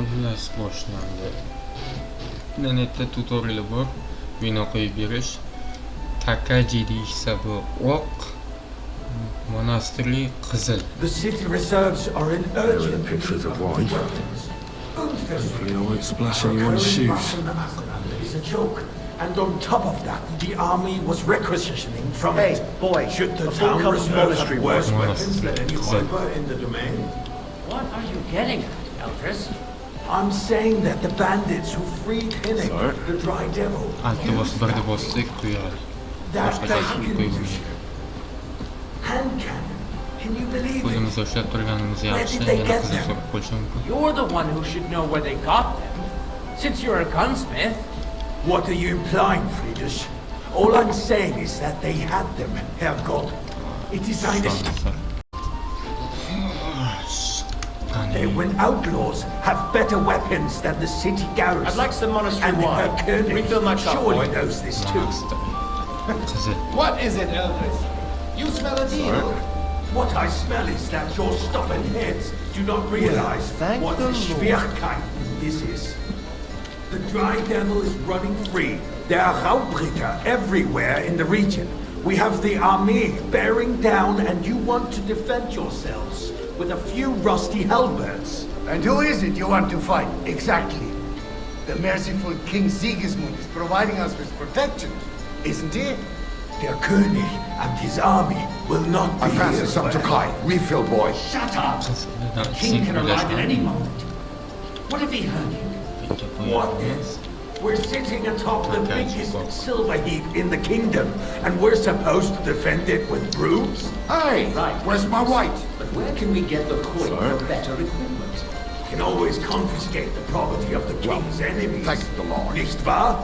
Xullas boshlandi. Internetda tutorial bor. Vino qo'yib berish. Takaji deyishsa bu oq. Monastery qizil. The city reserves are in urgent pictures of wine. Hopefully I won't splash anyone's shoes. It's a joke. And on top of that, the army was requisitioning from Hey, boy, should the before town comes reserve monastery have worse work. weapons than any viper in the domain? What are you getting at, Eldris? I'm saying that the bandits who freed Hinnick, Sorry? the dry devil, Altı bosib birda bossak qo'yadi. that Boshqa they tashlab can qo'yib use hand cannon. Can you believe it? O'zimiz ushlab turganimiz yaxshi, they yana get qizil them? so'rib qo'yishi mumkin. You're the one who should know where they got them. Since you're a gunsmith. What are you implying, Friedrich? All I'm saying is that they had them, Herrgott. It is eine They, when outlaws have better weapons than the city garrison. I'd like some monastery and wine. Herr König Refill my cup, surely boy. knows this too. Qizil. What is it, Eldris? You smell a deal? What I smell is that your stubborn heads do not realize thank what the the Schwierigkeit this is. The dry devil is running free. There are Raubritter everywhere in the region. We have the army bearing down and you want to defend yourselves with a few rusty halberds. And who is it you want to fight, exactly? The merciful King Sigismund is providing us with protection, isn't he? Der König and his army will not be I fancy here some forever. Tokai. Refill, boy. Shut up! The king can arrive at any moment. What if he heard you? What is? We're sitting atop the Okay, biggest well. silver heap in the kingdom, and we're supposed to defend it with brooms? Hey, Right. where's my white? But where can we get the coin Sorry? for better equipment? Can always confiscate the property of the king's enemies. thank the Lord. Nicht wahr?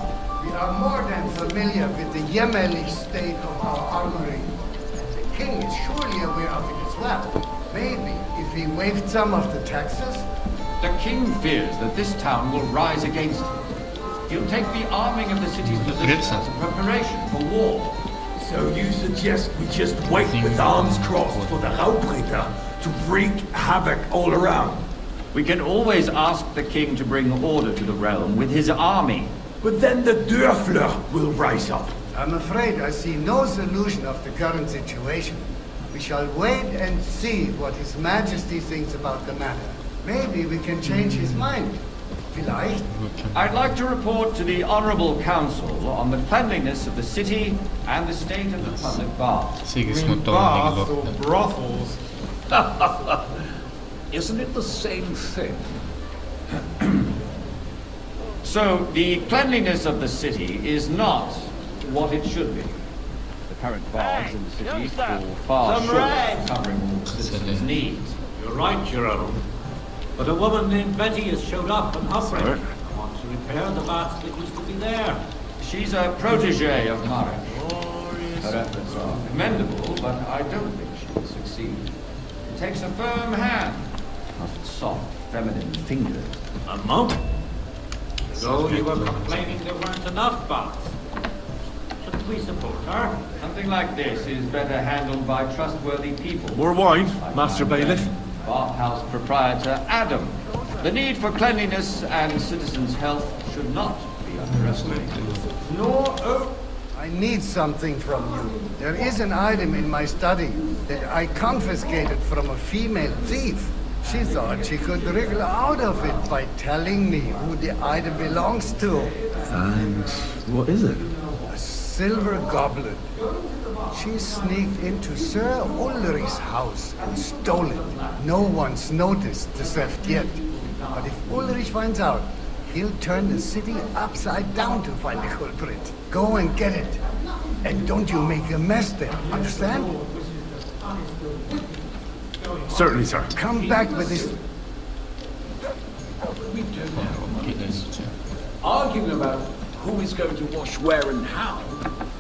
We are more than familiar with the yeomanly state of our armory. And the king is surely aware of it as well. Maybe if he waived some of the taxes. The king fears that this town will rise against him. He'll take the arming of the city's militia as a preparation for war. So you suggest we just wait with arms crossed for the Raubritter to wreak havoc all around? We can always ask the king to bring order to the realm with his army. But then the Dörfler will rise up. I'm afraid I see no solution of the current situation. We shall wait and see what His Majesty thinks about the matter. Maybe we can change his mind. Vielleicht. I'd like to report to the Honourable Council on the cleanliness of the city and the state of the public baths. Sigismund Baths or tomoniga brothels? Isn't it the same thing? So, the cleanliness of the city is not what it should be. The current baths in the city fall far short of covering all the citizens' needs. You're right, Your Honor. But a woman named Betty has showed up and offering. I want to repair the baths that used to be there. She's a protege of Marek. Her efforts are commendable, but I don't think she will succeed. It takes a firm hand, not soft, feminine fingers. A monk? Ago you were complaining there weren't enough baths. Should we support her? Something like this is better handled by trustworthy people. More wine, Like Master my Bailiff. friend, Bathhouse proprietor Adam. The need for cleanliness and citizens' health should not be underestimated. Nor, I need something from you. There is an item in my study that I confiscated from a female thief. She thought she could wriggle out of it by telling me who the item belongs to. And what is it? A silver goblet. She sneaked into Sir Ulrich's house and stole it. No one's noticed the theft yet. But if Ulrich finds out, he'll turn the city upside down to find the culprit. Go and get it. And don't you make a mess there, understand? Certainly, sir. Come back with this. Arguing about who is going to wash where and how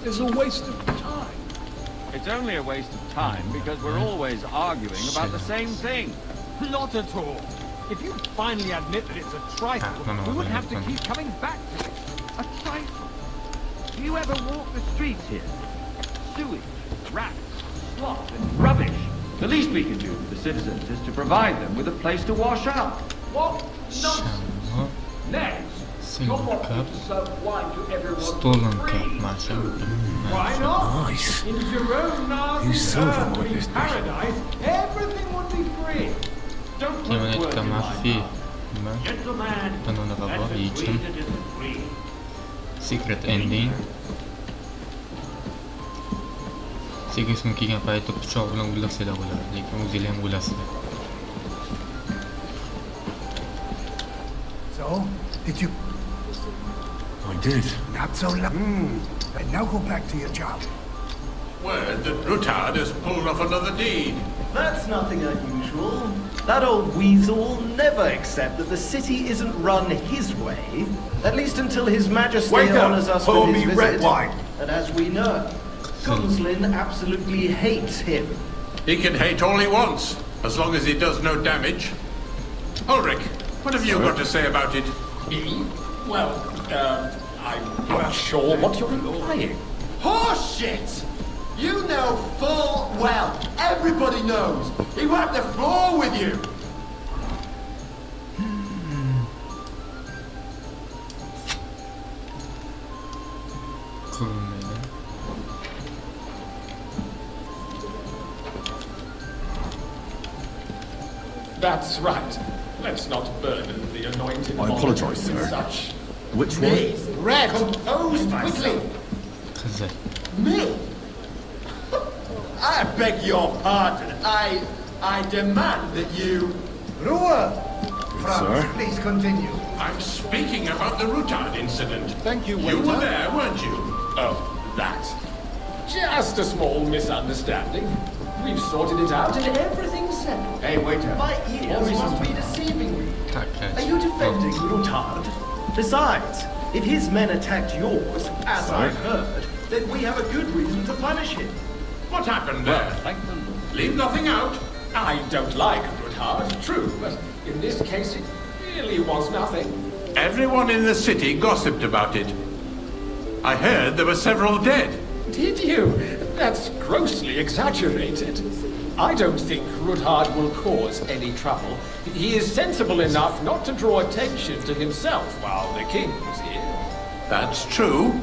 is a waste of time. It's only a waste of time because we're always arguing about the same thing. Not at all. If you finally admit that it's a trifle, no, we wouldn't no, have to no. keep coming back to it. A trifle? Do you ever walk the streets here? Sewage, rats, slop, and rubbish. The least we can do for the citizens is to provide them with a place to wash up. What nonsense! Shamma. Next, Silver you'll want me cup. to serve wine to everyone Stolen for cup. free. Masha. Why not? Nice. In Jerome Nazi's Whose silver would earthly this be? paradise, everything would be free. Don't put Kemonetga words in my maxfiy. mouth. Nima? Gentleman, Qanonaga bor, that's yechim. agreed, it is agreed. Secret ending. 8 kun kelgan paytda pichoq bilan o'ldirsalar bo'ladi, lekin o'zinglar ham o'lasizlar. So, did you... I did. Not so long. And now go back to your job. Word that Rutard has pulled off another deed. That's nothing unusual. That old weasel will never accept that the city isn't run his way, at least until His Majesty Waiter, honors us pour with his me visit. red wine. And as we know, Gunslin absolutely hates him. He can hate all he wants, as long as he does no damage. Ulrich, what have you got to say about it? Me? Well, I'm not sure what you're implying. Horseshit! You know full well, everybody knows, he wiped the floor with you! Ko'rmaydi. That's right. Let's not burden the anointed I monarch apologise, with sir. such... Which one? Me? Red! Compose quickly! Qizil. Me? I beg your pardon. I demand that you... Ruhe! Franz, Sir? please continue. I'm speaking about the Rutard incident. Thank you, You waiter. were there, weren't you? Oh, that. Just a small misunderstanding. We've sorted it out and everything's settled. Hey, waiter. My ears must be deceiving me. Takkach. Are you defending Rutard? Besides, if his men attacked yours, as I've heard, then we have a good reason to punish him. What happened there? Thank the Lord. Leave nothing out. I don't like Rutard, true, but in this case it really was nothing. Everyone in the city gossiped about it. I heard there were several dead. Did you? That's grossly exaggerated. I don't think Rutard will cause any trouble. He is sensible enough not to draw attention to himself while the king's here. That's true.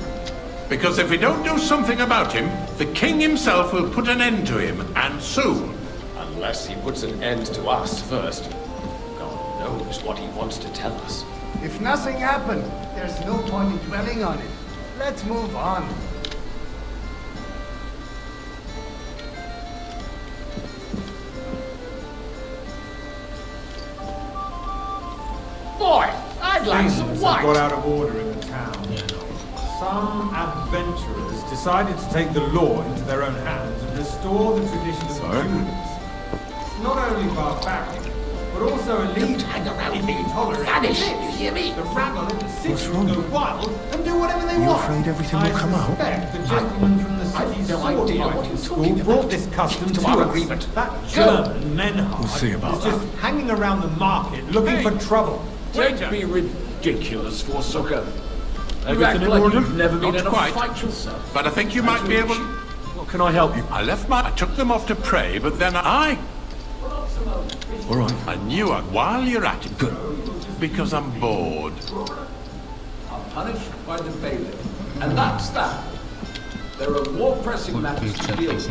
Because if we don't do something about him, the king himself will put an end to him, and soon. Unless he puts an end to us first. God knows what he wants to tell us. If nothing happened, there's no point in dwelling on it. Let's move on. Boy, I'd like some Things wine. got out of order in the town. Some adventurers decided to take the law into their own hands and restore the traditions of Jews. It's not only barbaric, but also illegal. hang around If me. you tolerate Vanish, it, you hear me? the rabble in the city What's will wrong? go wild and do whatever they You want. afraid everything will come out? I suspect the gentleman from the I've city's no sword idea what fighting you're school talking brought about. this custom To to our us. agreement. That Go. German Menhard We'll see about is just hanging around the market looking for trouble. Don't be ridiculous, Forsooker. You Everything act in like order? you've never been Not in a quite. fight yourself. But I think you might be able... What can I help you? I took them off to pray, but then I All right. knew it while you're at it. Good. Because I'm bored. Are punished by the bailiff. And that's that. There are more pressing matters to deal with.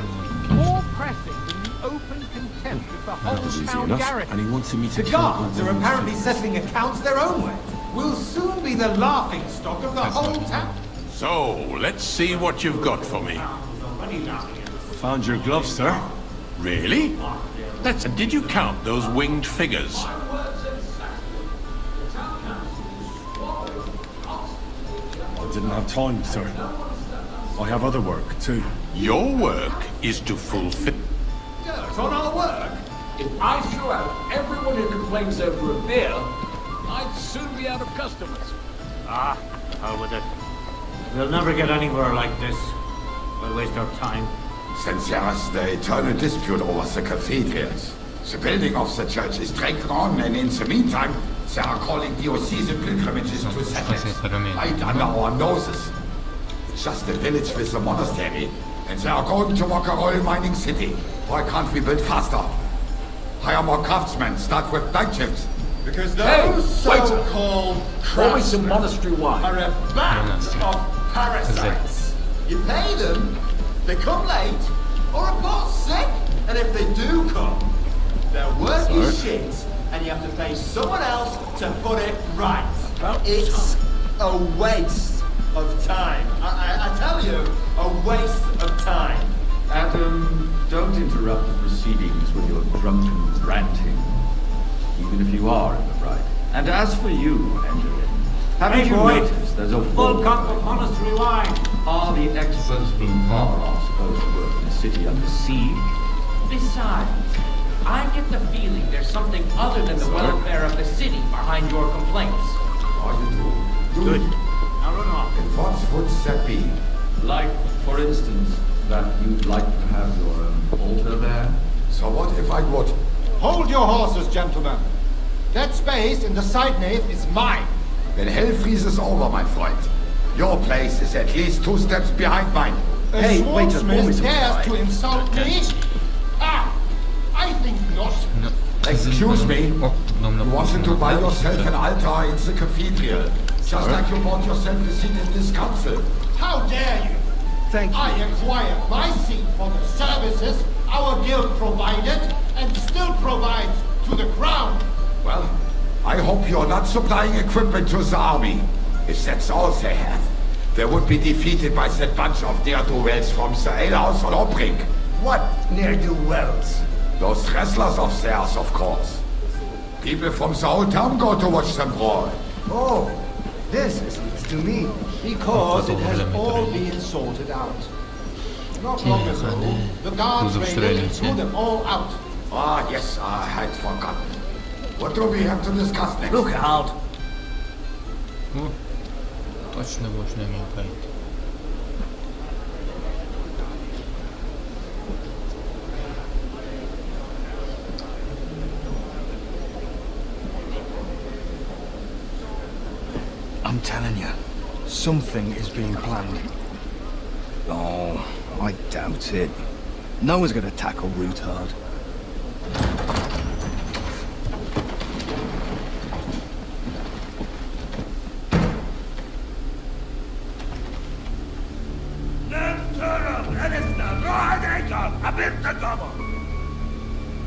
More pressing than the open contempt of the That was whole easy town enough. garrison. And he wanted me to The kill guards all are the apparently things. settling accounts their own way. We'll soon be the laughing stock of the whole town. So, let's see what you've got for me. Found your gloves, sir. Really? Did you count those winged figures? I didn't have time, sir. I have other work, too. Your work is to fulfill... Dirt on our work. If I threw out everyone who complains over a beer, I'd soon be out of customers. Ah, hell with it. We'll never get anywhere like this. We'll waste our time. Since years, the eternal dispute over the cathedrals. The building of the church is dragging on, and in the meantime, they are calling diocesan pilgrimages to settlers right under our noses. It's just a village with a monastery, and they are going to walk a oil mining city. Why can't we build faster? Hire more craftsmen, start with night shifts. Because Hey, those waiter! so-called Pour me some craftsmen monastery wine. are a band of parasites. You pay them, they come late, or report sick, and if they do come, their work is shit, and you have to pay someone else to put it right. It's a waste of time. I tell you, a waste of time. Adam, don't interrupt the proceedings with your drunken ranting, even if you are in the right. And as for you, Engelin, haven't you noticed there's a Full cup of monastery wine. Are the experts in power supposed to work in a city under siege? Besides, I get the feeling there's something other than the welfare of the city behind your complaints. Are you doing? Good. Now run off. And what would that be? Like, for instance, that you'd like to have your altar there? So what if I would? Hold your horses, gentlemen. That space in the side nave is mine. Then hell freezes over, my friend. Your place is at least 2 steps behind mine. A swordsmith dares to insult me? Ah, I think not. Excuse me. You wanted to buy yourself an altar in the cathedral, just like you bought yourself a seat in this council. How dare you? Thank you. I acquired my seat for the services our guild provided and still provides to the crown. Well, I hope you're not supplying equipment to the army. If that's all they have, they would be defeated by that bunch of ne'er-do-wells from the alehouse on Obrink. What ne'er-do-wells? Those wrestlers of theirs, of course. People from the whole town go to watch them brawl. Oh, this is news to me. Because it has all been sorted out. Not long ago, the guards raided and threw them all out. Ah, yes, I had forgotten. What do we have to discuss next? Look out! Точно можно не пойти. I'm telling you, something is being planned. Oh, I doubt it. No one's gonna tackle Rootard.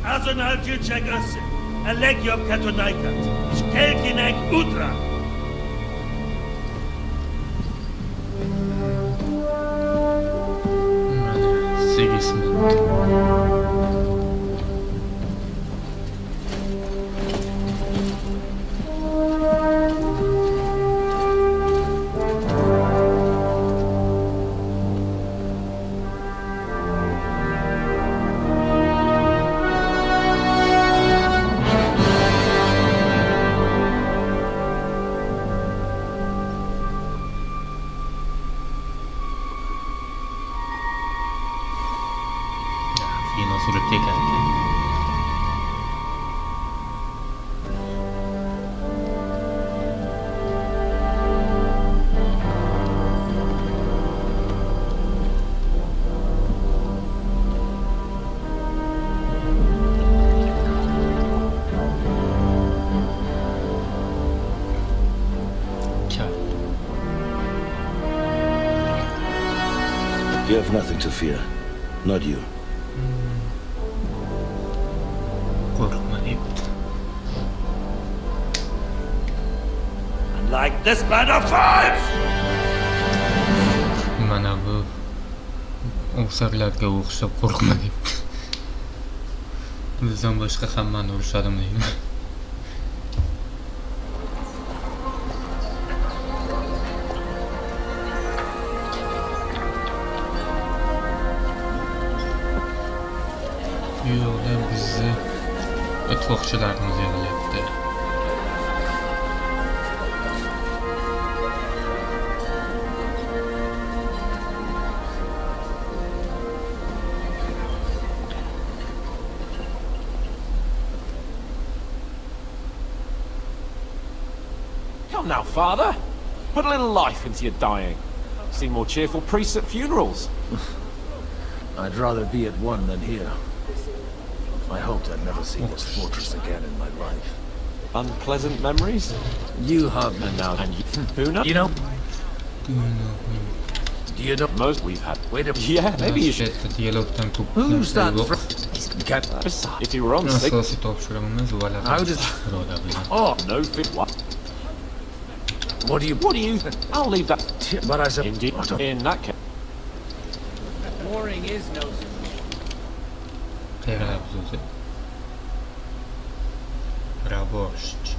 Azonal Jilchek Össe, Allegiop Katonaikat, Stelkinek Utra. You have nothing to fear. Not you. Like this man of fights! Mana bu o'sarlarga o'xshab qo'rqma debdi. Bizdan boshqa hammani urishadimi deydi. Bu yo'lda bizni ittifoqchilarimiz yig'ilibdi. Come now, Father. Put a little life into your dying. See more cheerful priests at funerals. I'd rather be at one than here. I hoped I'd never see this fortress again in my life. unpleasant memories? You have none now, and Who knows? you know. Do you know Most we've had. Wait a Yeah, maybe you should. Who's that? If you were on sick. How does? Oh no fit. What do you? I'll leave that. But I said, Indeed. In that case. Warring is no. Raboshch.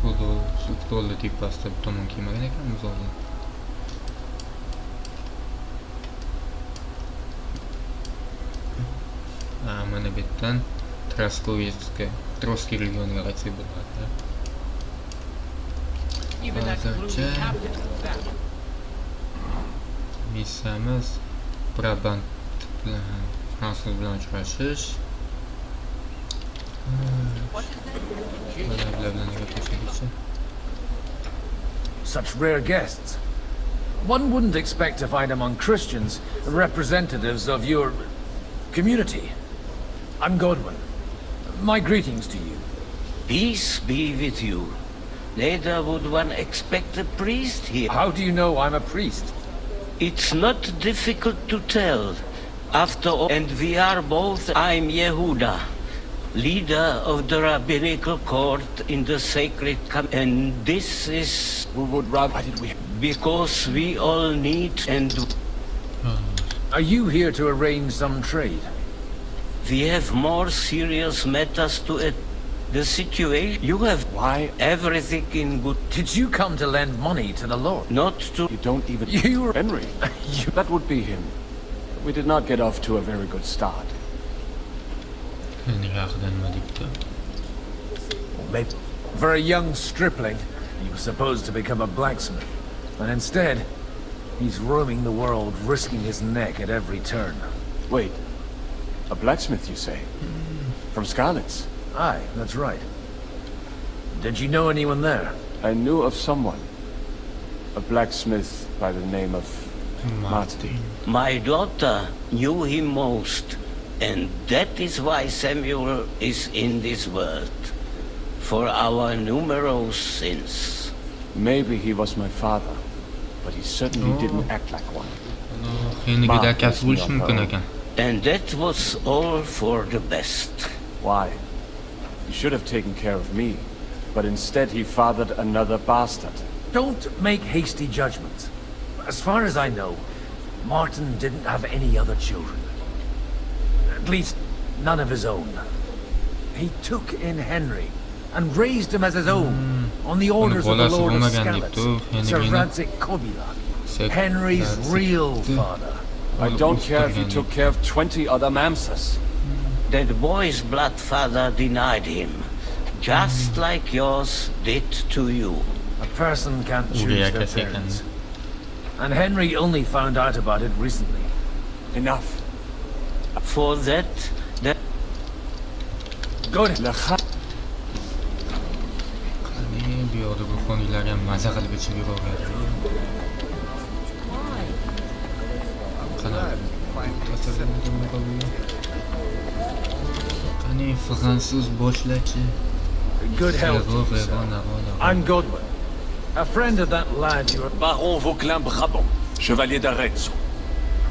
Stolni tipasida tomon kiymagan ekanmiz oldin. Mana bu yerdan Troskiy regioniga qaytsak bo'ladi. Hozircha missiyamiz Brabant bilan fransuz bilan uchrashish. Such rare guests. One wouldn't expect to find among Christians representatives of your community. I'm Godwin. My greetings to you. Peace be with you. Neither would one expect a priest here. How do you know I'm a priest? It's not difficult to tell. After all, and we are both. I'm Yehuda, leader of the rabbinical court in the sacred and this is... Why did we... Because we all need and... Are you here to arrange some trade? We have more serious matters to it. The situation you have... Why? Everything in good... Did you come to lend money to the Lord? Not to... You don't even... You... Henry. That would be him. We did not get off to a very good start. Maybe. For a young stripling, he was supposed to become a blacksmith. And instead, he's roaming the world, risking his neck at every turn. Wait. A blacksmith, you say? From Skalitz? Aye, that's right. Did you know anyone there? I knew of someone. A blacksmith by the name of Martin. My daughter knew him most, and that is why Samuel is in this world. For our numerous sins. Maybe he was my father, but he certainly didn't act like one. And that was all for the best. Why? He should have taken care of me, but instead he fathered another bastard. Don't make hasty judgments. As far as I know, Martin didn't have any other children. At least, none of his own. He took in Henry and raised him as his own on the orders of the Lord of Skalitz, Sir Radzik Kobila, Henry's real father. I don't care if he took care of 20 other Mamsas. That boy's blood father denied him, just like yours did to you. A person can't choose their parents. And Henry only found out about it recently. Enough. For that... Go ahead. Good health. I'm Godwin. A friend of that lad you were... Baron Vauquelin Brabant, Chevalier d'Arezzo.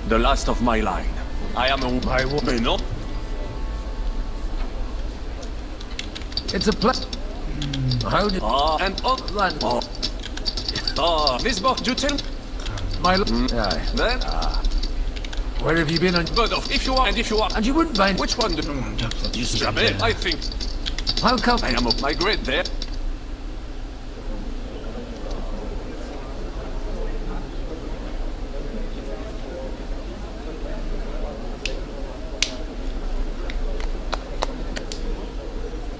The last of my line. I am a... My woman. No? It's a How did... and Miss Bo, do tell... My... Aye. Then? Where have you been on... But if you are, and if you are... And you wouldn't mind... Which one? Jamais, I think. How come... I am up my grid there.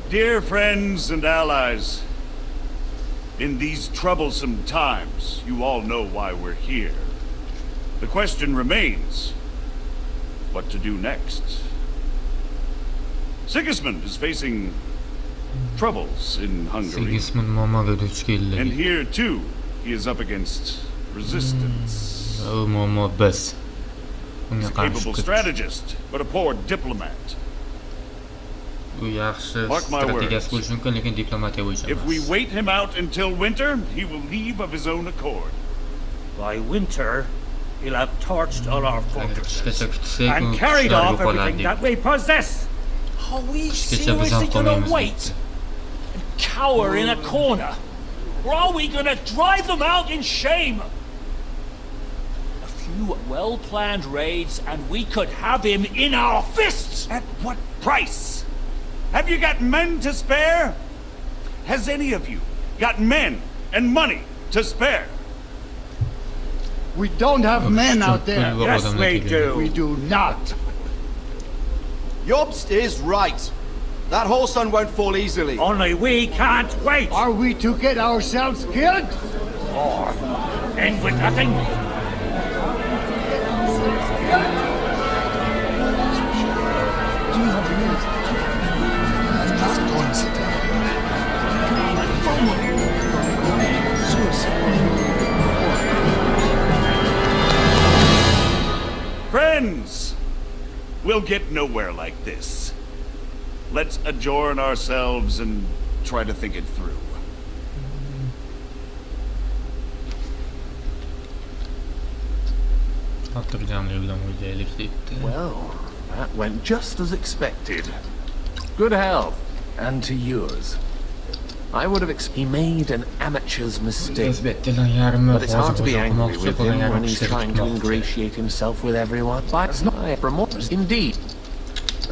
Dear friends and allies, in these troublesome times, you all know why we're here. The question remains, what to do next? Sigismund is facing troubles in Hungary. And here too, he is up against resistance. He's a capable strategist, but a poor diplomat. U yaxshi Mark my strategiyasi words. bo'lishi mumkin, lekin diplomatiya bo'yicha If we wait him out until winter, he will leave of his own accord. By winter, he'll have torched all our fortresses kutsak, and u carried kuchlar off yo'qoladi everything deydi. that we possess. Are we Qishgacha biz ham seriously going qolmaymiz to wait and cower in a corner? Or are we going to drive them out in shame? A few well-planned raids and we could have him in our fists! At what price? Have you got men to spare? Has any of you got men and money to spare? We don't have men out there. Yes, we do. We do not. Yobst is right. That whole sun won't fall easily. Only we can't wait! Are we to get ourselves killed? Or end with nothing? Friends, we'll get nowhere like this. Let's adjourn ourselves and try to think it through. Well, that went just as expected. Good health. And to yours. I would have he made an amateur's mistake. But it's hard to be angry with him when he's trying to ingratiate himself with everyone. But it's not remorse, indeed.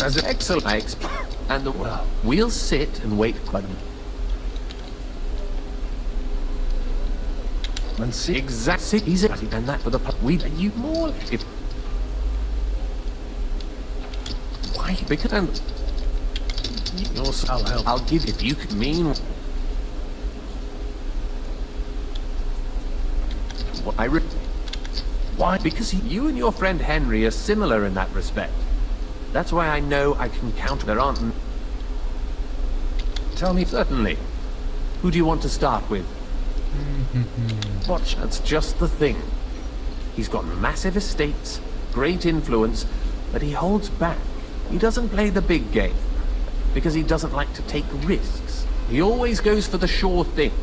As an excellent I expect. And the we'll sit and wait quite and see exactly easy and that for the we you more if why because and I'll give if you could mean what why because you and your friend Henry are similar in that respect. That's why I know I can count. There aren't. Tell me certainly. Who do you want to start with? Watch. That's just the thing. He's got massive estates, great influence, but he holds back. He doesn't play the big game because he doesn't like to take risks. He always goes for the sure thing.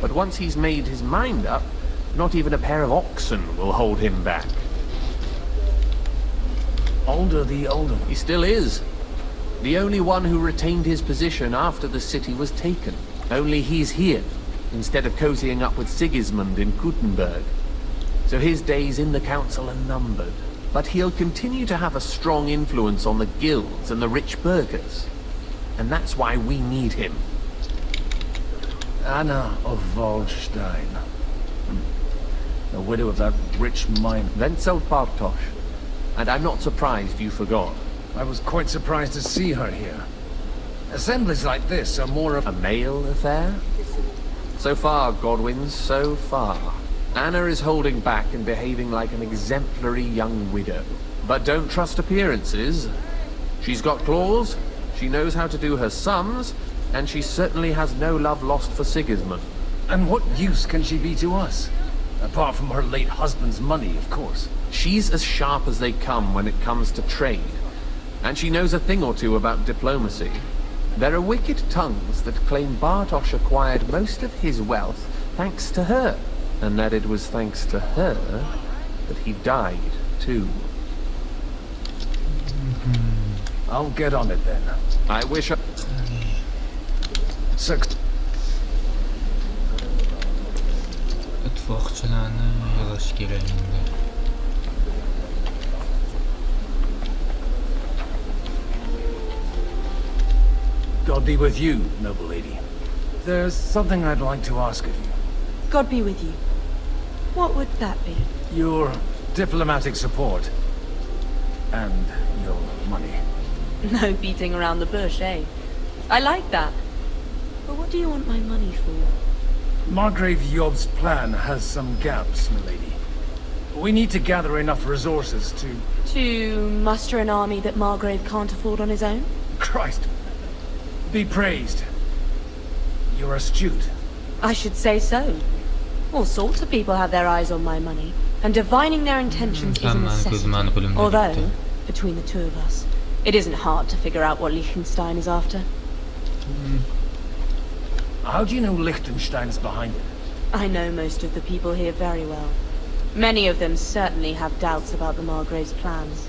But once he's made his mind up, not even a pair of oxen will hold him back. Older the older. He still is. The only one who retained his position after the city was taken. Only he's here, instead of cozying up with Sigismund in Gutenberg. So his days in the council are numbered. But he'll continue to have a strong influence on the guilds and the rich burghers. And that's why we need him. Anna of Waldstein. The widow of that rich mine. Wenzel Bartosz. And I'm not surprised you forgot. I was quite surprised to see her here. Assemblies like this are more of a male affair? So far, Godwin, so far. Anna is holding back and behaving like an exemplary young widow. But don't trust appearances. She's got claws, she knows how to do her sums, and she certainly has no love lost for Sigismund. And what use can she be to us? Apart from her late husband's money, of course. She's as sharp as they come when it comes to trade. And she knows a thing or two about diplomacy. There are wicked tongues that claim Bartosz acquired most of his wealth thanks to her. And that it was thanks to her that he died, too. I'll get on it then. I wish I... Ittifoqchilarni yig'ish kerak endi. God be with you, noble lady. There's something I'd like to ask of you. God be with you. What would that be? Your diplomatic support. And your money. No beating around the bush, eh? I like that. But what do you want my money for? Margrave Yob's plan has some gaps, milady. We need to gather enough resources to... To muster an army that Margrave can't afford on his own? Christ. Be praised. You're astute. I should say so. All sorts of people have their eyes on my money, and divining their intentions is a necessity. Although, between the two of us, It isn't hard to figure out what Liechtenstein is after. How do you know Liechtenstein is behind it? I know most of the people here very well. Many of them certainly have doubts about the Margrave's plans,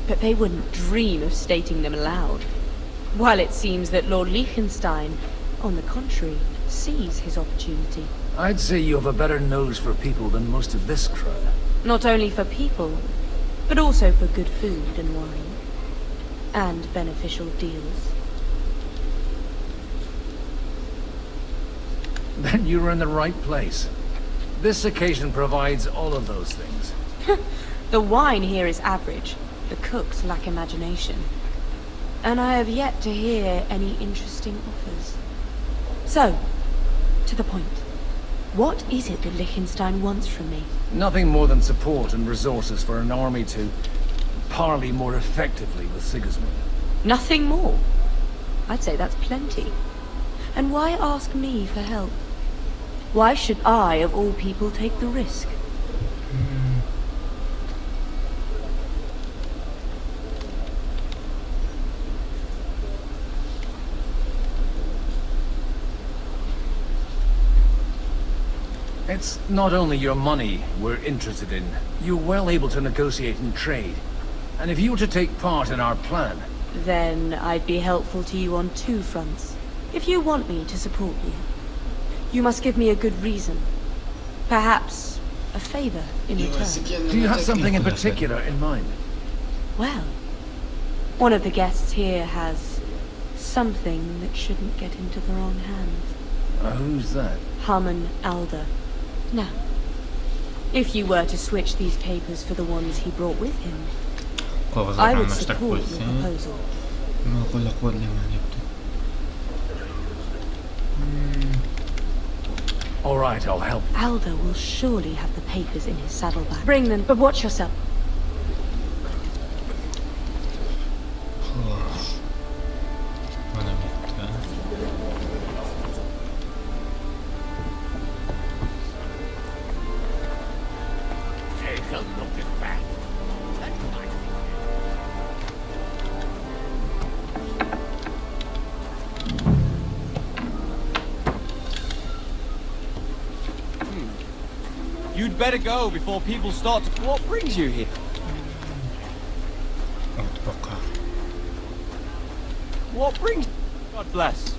but they wouldn't dream of stating them aloud. While it seems that Lord Liechtenstein, on the contrary, sees his opportunity. I'd say you have a better nose for people than most of this crowd. Not only for people, but also for good food and wine. And beneficial deals. Then you're in the right place. This occasion provides all of those things. The wine here is average. The cooks lack imagination. And I have yet to hear any interesting offers. So, to the point. What is it that Liechtenstein wants from me? Nothing more than support and resources for an army to parley more effectively with Sigismund. Nothing more? I'd say that's plenty. And why ask me for help? Why should I, of all people, take the risk? It's not only your money we're interested in. You're well able to negotiate and trade. And if you were to take part in our plan... Then I'd be helpful to you on two fronts. If you want me to support you, you must give me a good reason. Perhaps a favor in return. Do you have something in particular in mind? Well, one of the guests here has something that shouldn't get into the wrong hands. Who's that? Harman Alder. Now, if you were to switch these papers for the ones he brought with him, I would support your proposal. All right, I'll help. Alder will surely have the papers in his saddlebag. Bring them, but watch yourself. You'd better go before people start to... What brings you here? What brings... God bless.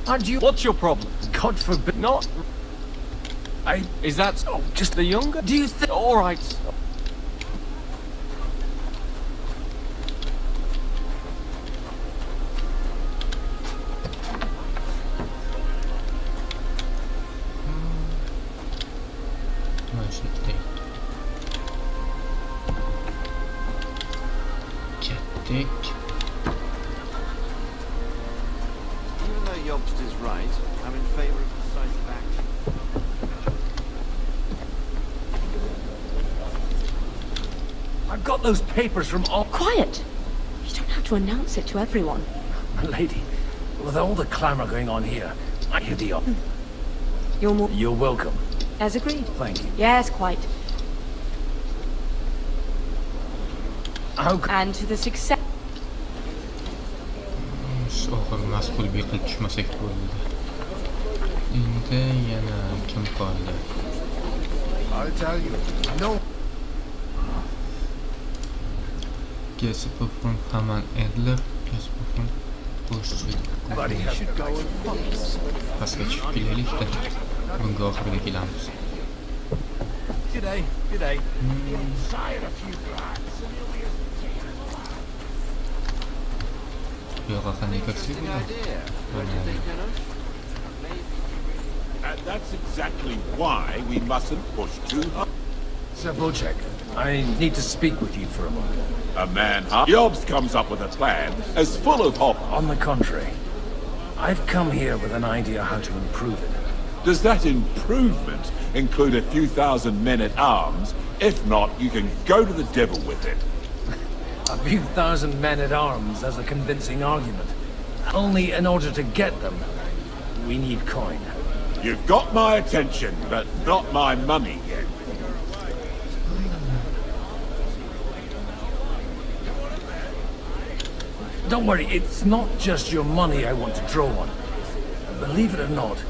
And you... What's your problem? God forbid... Not... Is that... Oh, just the younger? Do you think... All right. Even though Jobst is right, I'm in favor of decisive action. I've got those papers from all... Quiet! You don't have to announce it to everyone. My lady, with all the clamor going on here, I hear the... You're welcome. As agreed. Thank you. Yes, quite. How... And to the success... mas'ul beqil tushmasak bo'ldi. Endi yana kim qoldi? I'll tell you. No. Guess from Haman Adler, guess from Buddy should go and focus. Pastga tushib kelaylik-da. Bunga oxirida kelamiz. G'day, g'day. Inside a few blocks and you'll be That's exactly why we mustn't push too hard. Sir Bocek, I need to speak with you for a moment. A man, Jobst comes up with a plan as full of hope. On the contrary, I've come here with an idea how to improve it. Does that improvement include a few thousand men-at-arms? If not, you can go to the devil with it. A few thousand men-at-arms as a convincing argument. Only in order to get them, we need coin. You've got my attention, but not my money yet. Don't worry, it's not just your money I want to draw on. Believe it or not,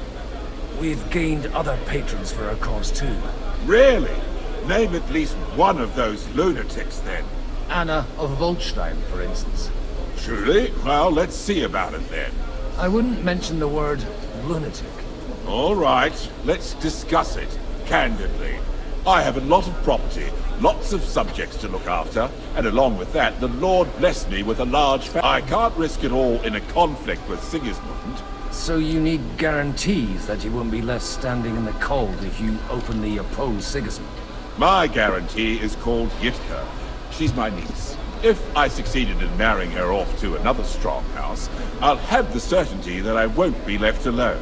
we've gained other patrons for our cause too. Really? Name at least one of those lunatics, then. Anna of Volstein, for instance. Truly? Well, let's see about it, then. I wouldn't mention the word lunatic. All right, let's discuss it, candidly. I have a lot of property, lots of subjects to look after, and along with that, the Lord blessed me with a large family. I can't risk it all in a conflict with Sigismund. So you need guarantees that you won't be left standing in the cold if you openly oppose Sigismund? My guarantee is called Yitka. She's my niece. If I succeeded in marrying her off to another strong house, I'll have the certainty that I won't be left alone.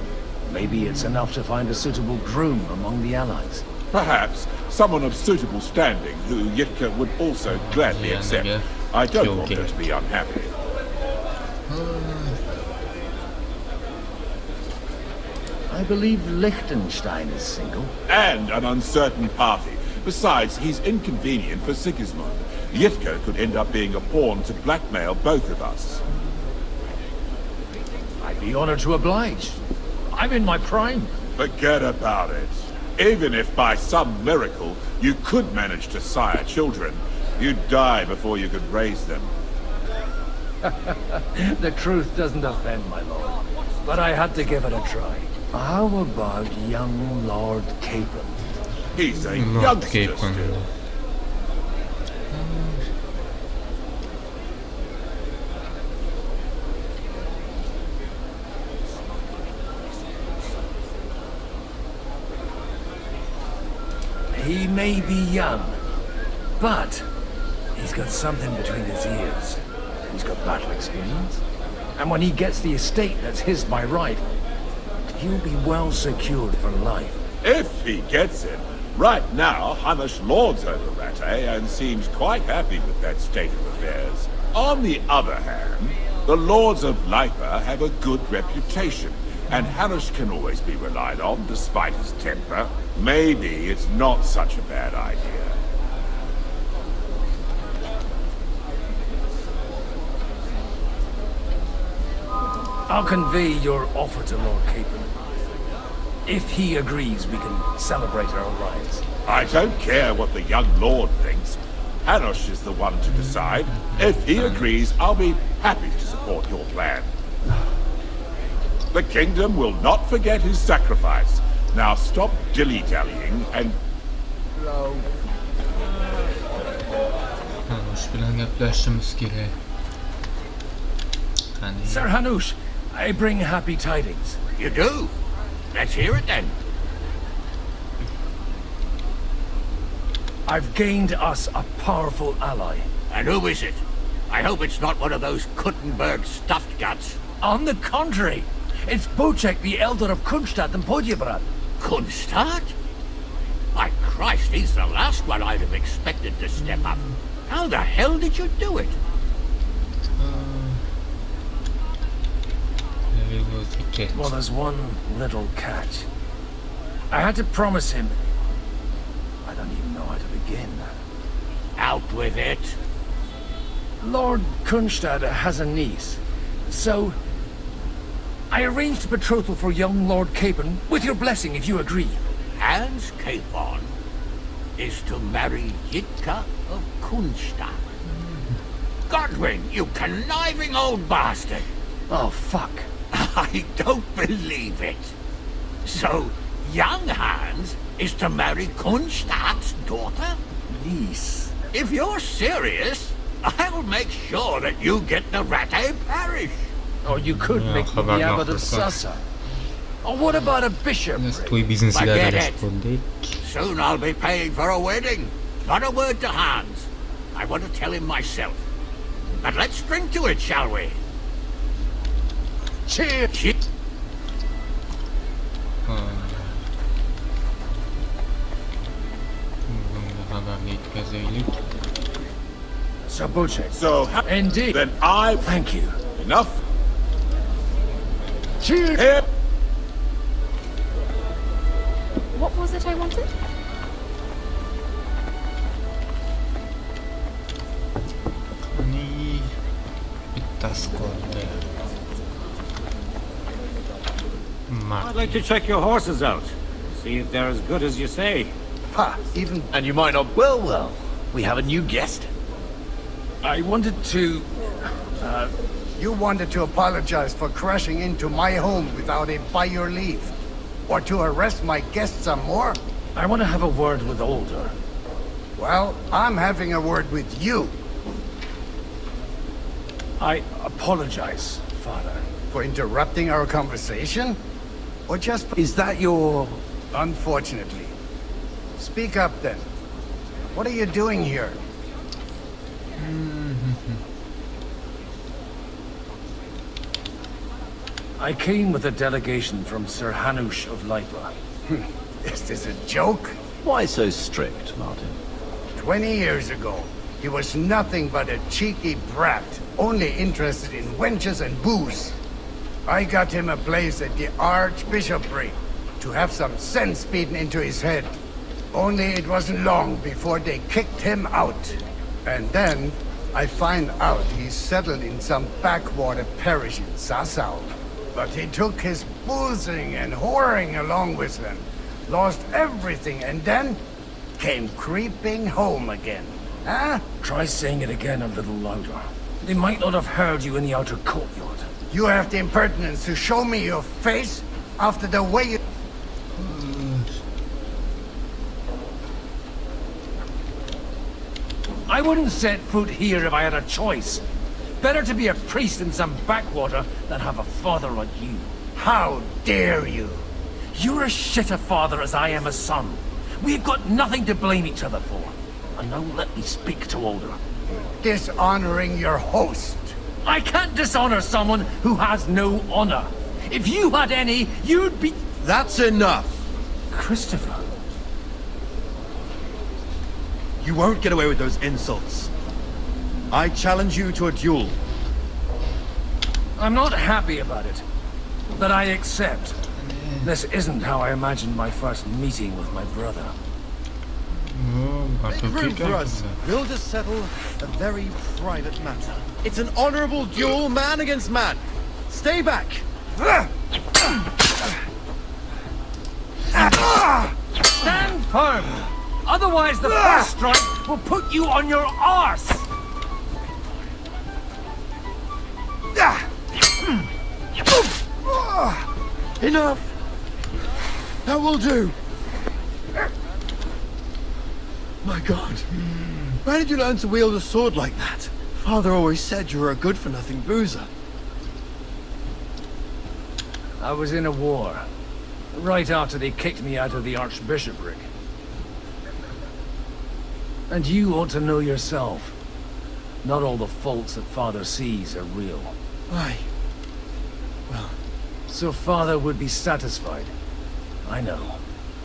Maybe it's enough to find a suitable groom among the allies. Perhaps someone of suitable standing who Yitka would also gladly accept. I don't want her to be unhappy. I believe Liechtenstein is single. And an uncertain party. Besides, he's inconvenient for Sigismund. Yitka could end up being a pawn to blackmail both of us. I'd be honored to oblige. I'm in my prime. Forget about it. Even if by some miracle you could manage to sire children, you'd die before you could raise them. The truth doesn't offend, my lord. But I had to give it a try. How about young Lord Capon? He's a youngster still. He may be young, but he's got something between his ears. He's got battle experience. And when he gets the estate that's his by right, he'll be well secured for life. If he gets it. Right now, Hanush lords over Rate and seems quite happy with that state of affairs. On the other hand, the lords of Lipa have a good reputation, and Hanush can always be relied on despite his temper. Maybe it's not such a bad idea. I'll convey your offer to Lord Capon. If he agrees, we can celebrate our rise. I don't care what the young lord thinks. Hanush is the one to decide. If he agrees, I'll be happy to support your plan. The kingdom will not forget his sacrifice. Now stop dilly-dallying and... Hanush bilan gaplashishimiz kerak. Sir Hanush, I bring happy tidings. You do? Let's hear it then. I've gained us a powerful ally. And who is it? I hope it's not one of those Kuttenberg stuffed guts. On the contrary, it's Bocek, the elder of Kunstadt and Podjebrad. Kunstadt? My Christ, he's the last one I'd have expected to step up. How the hell did you do it? Well, there's one little catch. I had to promise him. I don't even know how to begin. Out with it. Lord Kunstadt has a niece, so I arranged a betrothal for young Lord Capon, with your blessing if you agree. Hans Capon is to marry Yitka of Kunstadt. Godwin, you conniving old bastard! Oh, fuck. I don't believe it. So, young Hans is to marry Kunstadt's daughter? Niece. If you're serious, I'll make sure that you get the Rate parish. Or you could make me the abbot of Sassa. Or what about a bishop? Forget it. Soon I'll be paying for a wedding. Not a word to Hans. I want to tell him myself. But let's drink to it, shall we? Cheers! So, Bocek. So, indeed. Then I... Thank you. Enough. Cheers! Here. What was it I wanted? I'd like to check your horses out. See if they're as good as you say. Ha, even... And you might not... Well, we have a new guest. I wanted to... You wanted to apologize for crashing into my home without it by your leave. Or to arrest my guests some more? I want to have a word with Older. Well, I'm having a word with you. I apologize, Father. For interrupting our conversation? Or just for... Is that your... Unfortunately. Speak up then. What are you doing here? I came with a delegation from Sir Hanush of Lipa. Is this a joke? Why so strict, Martin? 20 years ago, he was nothing but a cheeky brat, only interested in wenches and booze. I got him a place at the Archbishopric to have some sense beaten into his head. Only it wasn't long before they kicked him out. And then I find out he's settled in some backwater parish in Sasau. But he took his boozing and whoring along with him, lost everything, and then came creeping home again. Huh? Try saying it again a little louder. They might not have heard you in the outer courtyard. You have the impertinence to show me your face after the way you... I wouldn't set foot here if I had a choice. Better to be a priest in some backwater than have a father like you. How dare you? You're as shit a father as I am a son. We've got nothing to blame each other for. And now let me speak to Older. Dishonoring your host. I can't dishonor someone who has no honor. If you had any, you'd be... That's enough! Christopher. You won't get away with those insults. I challenge you to a duel. I'm not happy about it, but I accept. This isn't how I imagined my first meeting with my brother. Make room for us. We'll just settle a very private matter. It's an honorable duel, man against man. Stay back. Stand firm. Otherwise the first strike will put you on your arse. Enough. That will do. My God. Where did you learn to wield a sword like that? Father always said you were a good-for-nothing boozer. I was in a war. Right after they kicked me out of the Archbishopric. And you ought to know yourself. Not all the faults that Father sees are real. Aye. Well... So Father would be satisfied. I know.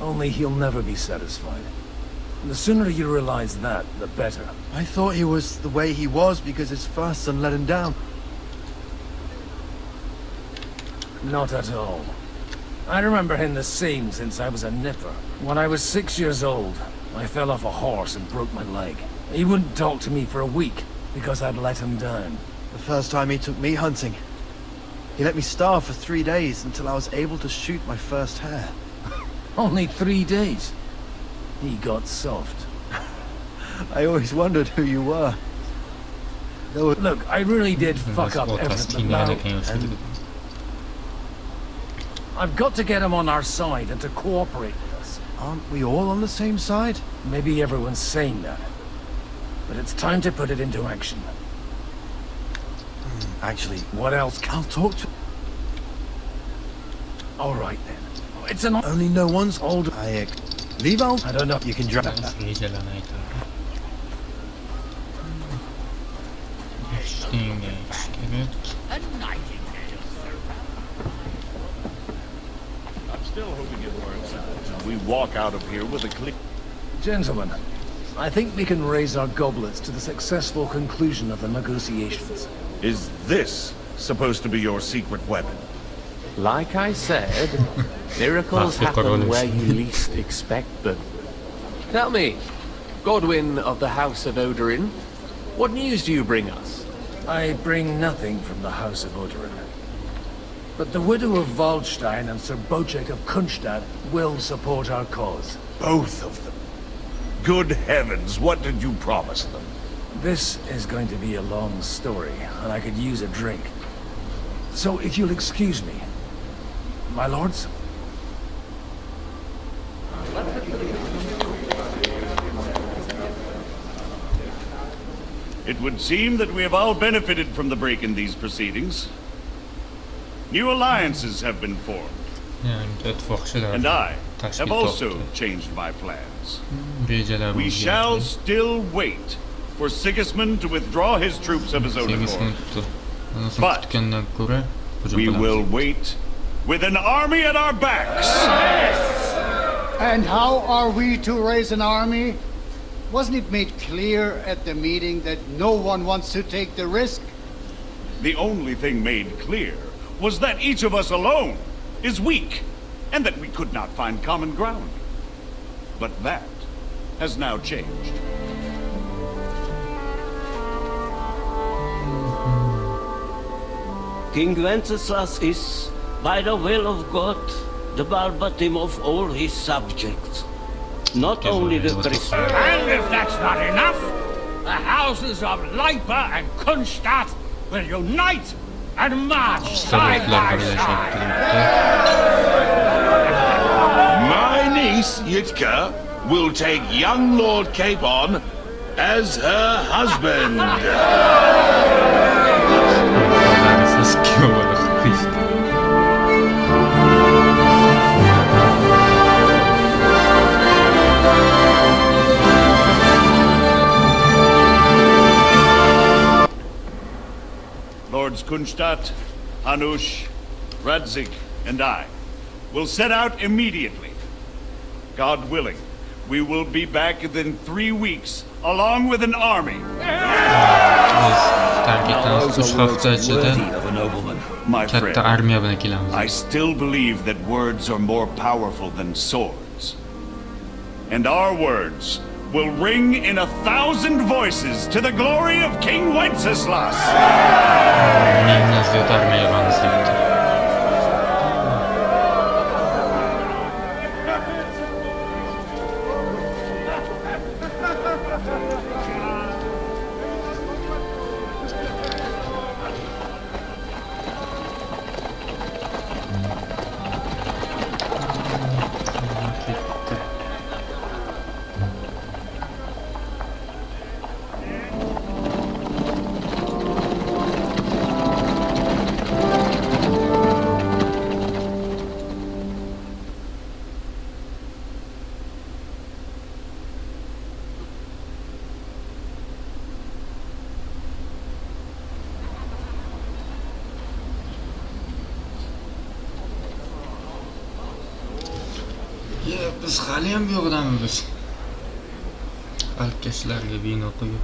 Only he'll never be satisfied. And the sooner you realize that, the better. I thought he was the way he was because his first son let him down. Not at all. I remember him the same since I was a nipper. When I was 6 years old, I fell off a horse and broke my leg. He wouldn't talk to me for a week because I'd let him down. The first time he took me hunting, he let me starve for 3 days until I was able to shoot my first hare. Only 3 days? He got soft. I always wondered who you were. Look, I really did fuck up everything now, and I've got to get him on our side and to cooperate with us. Aren't we all on the same side? Maybe everyone's saying that. But it's time to put it into action. Actually, what else? I'll talk to... All right then. It's an... Only no one's old. Leave out. I don't know. You can drive. I'm still hoping it works out. We walk out of here with a clean... Gentlemen, I think we can raise our goblets to the successful conclusion of the negotiations. Is this supposed to be your secret weapon? Like I said, miracles happen where you least expect them. Tell me, Godwin of the House of Odorin, what news do you bring us? I bring nothing from the House of Odorin. But the widow of Waldstein and Sir Bocek of Kunstadt will support our cause. Both of them. Good heavens, what did you promise them? This is going to be a long story, and I could use a drink. So if you'll excuse me, my lords? It would seem that we have all benefited from the break in these proceedings. New alliances have been formed. And I have also changed my plans. We shall still wait for Sigismund to withdraw his troops of his own accord. But we will wait with an army at our backs. And how are we to raise an army? Wasn't it made clear at the meeting that no one wants to take the risk? The only thing made clear was that each of us alone is weak, and that we could not find common ground. But that has now changed. King Wenceslas is, by the will of God, the Balbatim of all his subjects. Not only the Christians. And if that's not enough, the houses of Leipa and Kunstadt will unite and march side by side. My niece, Yitka, will take young Lord Capon as her husband. Lords Kunstadt, Hanush, Radzig, and I will set out immediately. God willing, we will be back within 3 weeks, along with an army. My friend, I still believe that words are more powerful than swords. And our words will ring in 1,000 voices to the glory of King Wenceslas. Biz hali ham yo'qdamiz. Alkashlarga vino qo'yib.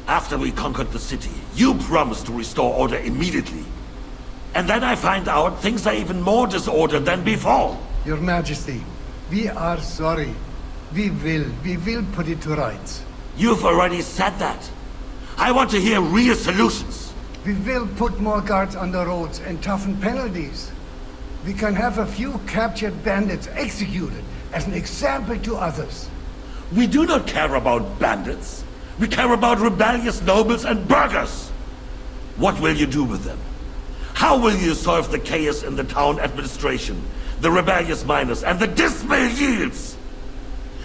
After we conquered the city, you promised to restore order immediately. And then I find out things are even more disordered than before. Your Majesty, we are sorry. We will put it to rights. You've already said that. I want to hear real solutions. We will put more guards on the roads and toughen penalties. We can have a few captured bandits executed as an example to others. We do not care about bandits. We care about rebellious nobles and burghers. What will you do with them? How will you solve the chaos in the town administration, the rebellious miners, and the dismal yields?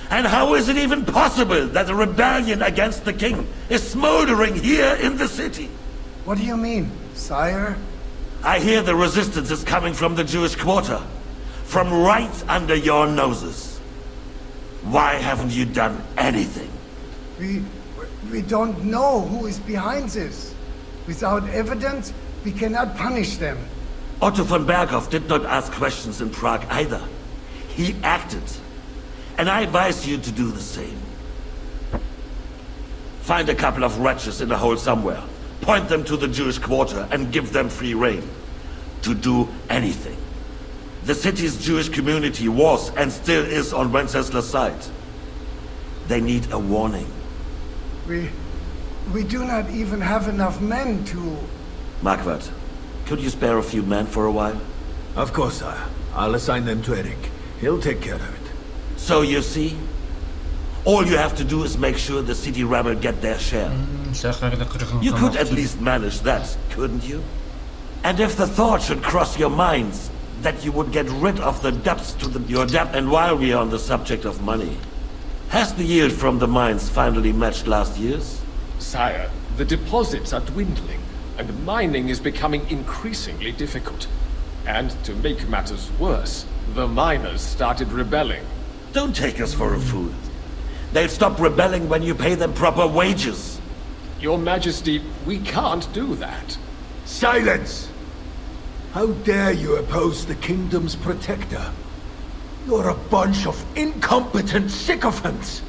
And how is it even possible that a rebellion against the king is smoldering here in the city? What do you mean, sire? I hear the resistance is coming from the Jewish quarter, from right under your noses. Why haven't you done anything? We don't know who is behind this. Without evidence, we cannot punish them. Otto von Berghoff did not ask questions in Prague either. He acted. And I advise you to do the same. Find a couple of wretches in a hole somewhere. Point them to the Jewish quarter and give them free rein to do anything. The city's Jewish community was and still is on Wenceslas' side. They need a warning. We do not even have enough men to... Marquardt, could you spare a few men for a while? Of course, sire. I'll assign them to Eric. He'll take care of it. So you see, all you have to do is make sure the city rabble get their share. You could at least manage that, couldn't you? And if the thought should cross your minds that you would get rid of the debts to your debt, and while we are on the subject of money, has the yield from the mines finally matched last year's? Sire, the deposits are dwindling, and mining is becoming increasingly difficult. And to make matters worse, the miners started rebelling. Don't take us for a fool. They'll stop rebelling when you pay them proper wages. Your Majesty, we can't do that. Silence! How dare you oppose the kingdom's protector? You're a bunch of incompetent sycophants!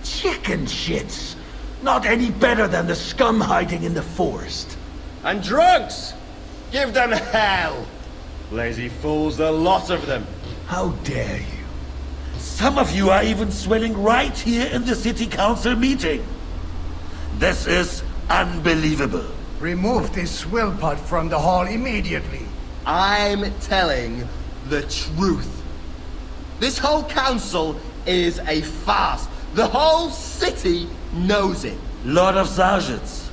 Chicken shits! Not any better than the scum hiding in the forest. And drunks! Give them hell! Lazy fools, the lot of them. How dare you? Some of you are even swelling right here in the city council meeting. This is unbelievable. Remove this swillpot from the hall immediately. I'm telling the truth. This whole council is a farce. The whole city knows it. Lord of Sergeants,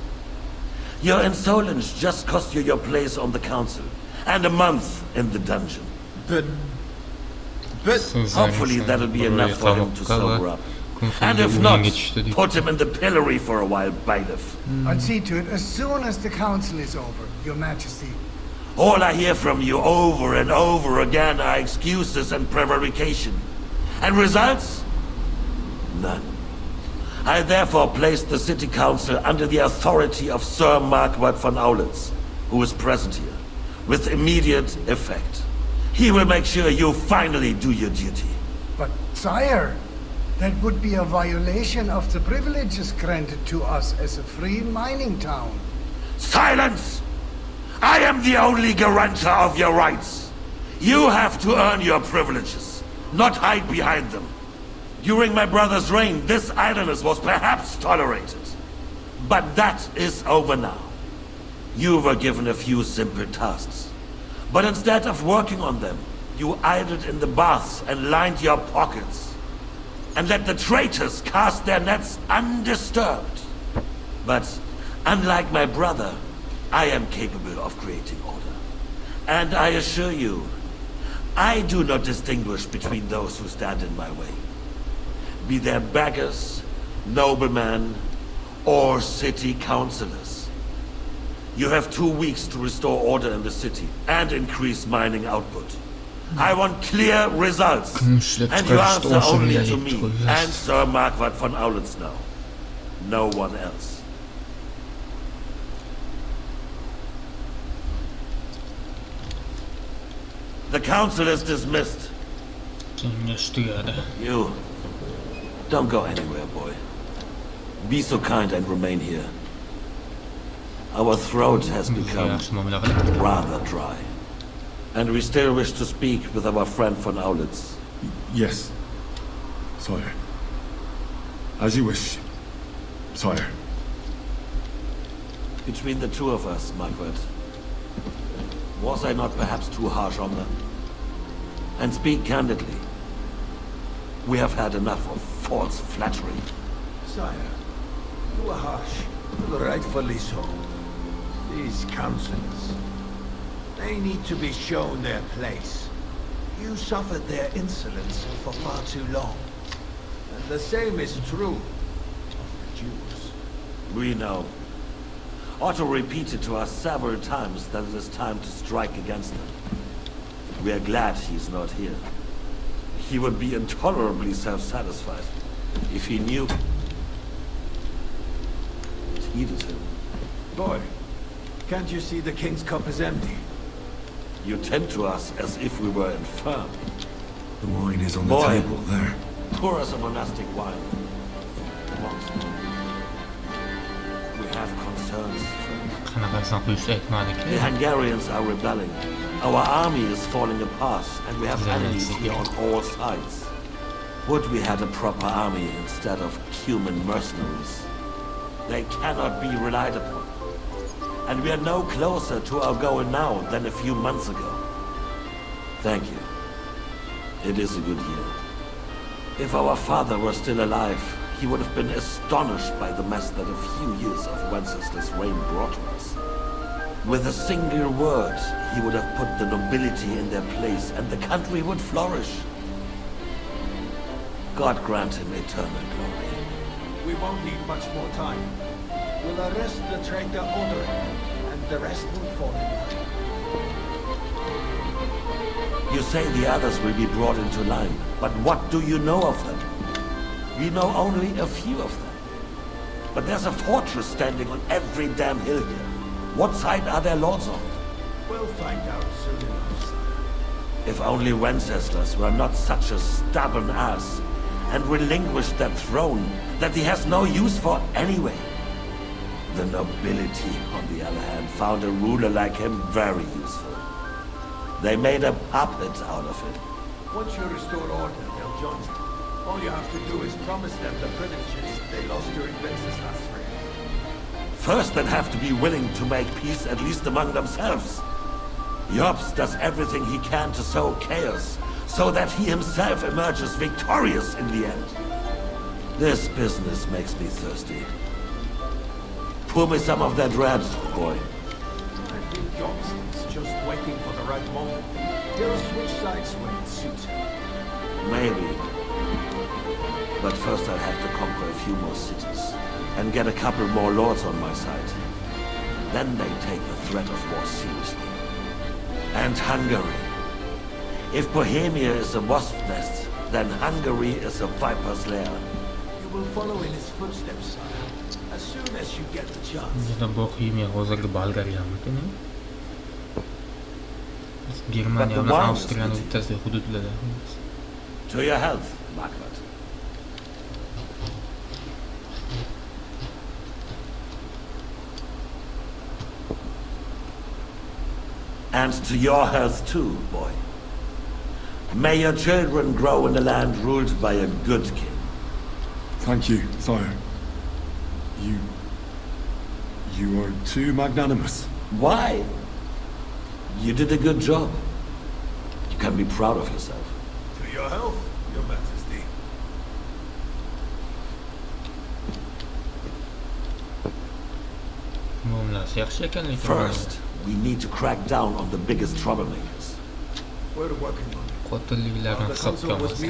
your insolence just cost you your place on the council. And a month in the dungeon. But hopefully that'll be enough for him to sober up. And if not, put him in the pillory for a while, bailiff. I'll see to it as soon as the council is over, Your Majesty. All I hear from you over and over again are excuses and prevarication. And results? None. I therefore place the city council under the authority of Sir Marquardt von Aulitz, who is present here, with immediate effect. He will make sure you finally do your duty. But, sire, that would be a violation of the privileges granted to us as a free mining town. Silence! I am the only guarantor of your rights. You have to earn your privileges, not hide behind them. During my brother's reign, this idleness was perhaps tolerated. But that is over now. You were given a few simple tasks. But instead of working on them, you idled in the baths and lined your pockets. And let the traitors cast their nets undisturbed. But unlike my brother, I am capable of creating order. And I assure you, I do not distinguish between those who stand in my way. Be they beggars, noblemen, or city councillors. You have 2 weeks to restore order in the city and increase mining output. I want clear results, and you answer only to me and Sir Marquardt von Aulitz now. No one else. The council is dismissed. You, don't go anywhere, boy. Be so kind and remain here. Our throat has become rather dry. And we still wish to speak with our friend von Aulitz. Yes, sire. As you wish, sire. Between the two of us, Marquardt, was I not perhaps too harsh on them? And speak candidly, we have had enough of false flattery. Sire, you are harsh, rightfully so. These councillors, they need to be shown their place. You suffered their insolence for far too long. And the same is true of the Jews. We know. Otto repeated to us several times that it is time to strike against them. We are glad he's not here. He would be intolerably self-satisfied if he knew it heated him. Boy, can't you see the king's cup is empty? You tend to us as if we were infirm. The wine is on the table there. Pour us a monastic wine. We have concerns. The Hungarians are rebelling. Our army is falling apart, and we have enemies here on all sides. Would we had a proper army instead of human mercenaries? They cannot be relied upon. And we are no closer to our goal now than a few months ago. Thank you. It is a good year. If our father were still alive, he would have been astonished by the mess that a few years of Wenceslas' reign brought to us. With a single word, he would have put the nobility in their place and the country would flourish. God grant him eternal glory. We won't need much more time. We'll arrest the traitor Odorin, and the rest will fall in line. You say the others will be brought into line, but what do you know of them? We know only a few of them. But there's a fortress standing on every damn hill here. What side are their lords on? We'll find out soon enough, sire. If only Wenceslas were not such a stubborn ass, and relinquished that throne that he has no use for anyway. The nobility, on the other hand, found a ruler like him very useful. They made a puppet out of it. Once you restore order, they'll join you. All you have to do is promise them the privileges they lost during Wenceslas' reign. First, they'd have to be willing to make peace at least among themselves. Jobs does everything he can to sow chaos, so that he himself emerges victorious in the end. This business makes me thirsty. Pour me some of that red, boy. I think Jobs is just waiting for the right moment. He'll switch sides when it suits him. Maybe. But first I'll have to conquer a few more cities, and get a couple more lords on my side. Then they take the threat of war seriously. And Hungary. If Bohemia is a wasp nest, then Hungary is a viper's lair. You will follow in his footsteps, sire, as soon as you get the chance. Burada Bohemiya hozirgi Bolgariyamikmi? Germaniya bilan Avstriyani o'rtasidagi hududlarda. To your health, Margaret. And to your health too, boy. May your children grow in a land ruled by a good king. Thank you, sire. You are too magnanimous. Why? You did a good job. You can be proud of yourself. To your health, your majesty. First, we need to crack down on the biggest troublemakers. We're working on it. Qotilliklarni hisobga olamiz.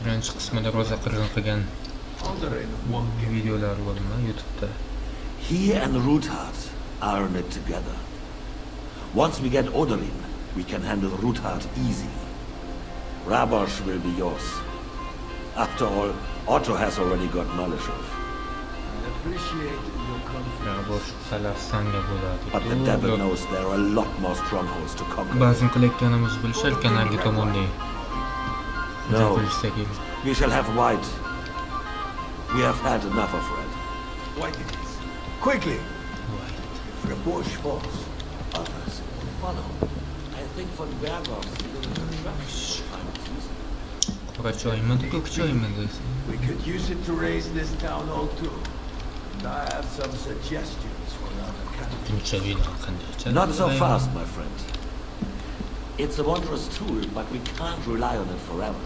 Birinchi qismida roza qirg'in qilgan videolar bormi YouTube'da. He and Ruthard are in it together. Once we get Odorin, we can handle Ruthard easily. Rabosh will be yours. After all, Otto has already got knowledge of. I appreciate your confidence. But the devil knows there are a lot more strongholds to conquer. Ba'zan qilayotganimiz bo'lishar kanalga tomonda. No, we shall have white. We have had enough of red. White it is. Quickly! If Rabosh falls, others will follow. I think von Berghoff We could use it to raise this town hall too. And I have some suggestions for other candidates. Not so fast, my friend. It's a wondrous tool, but we can't rely on it forever.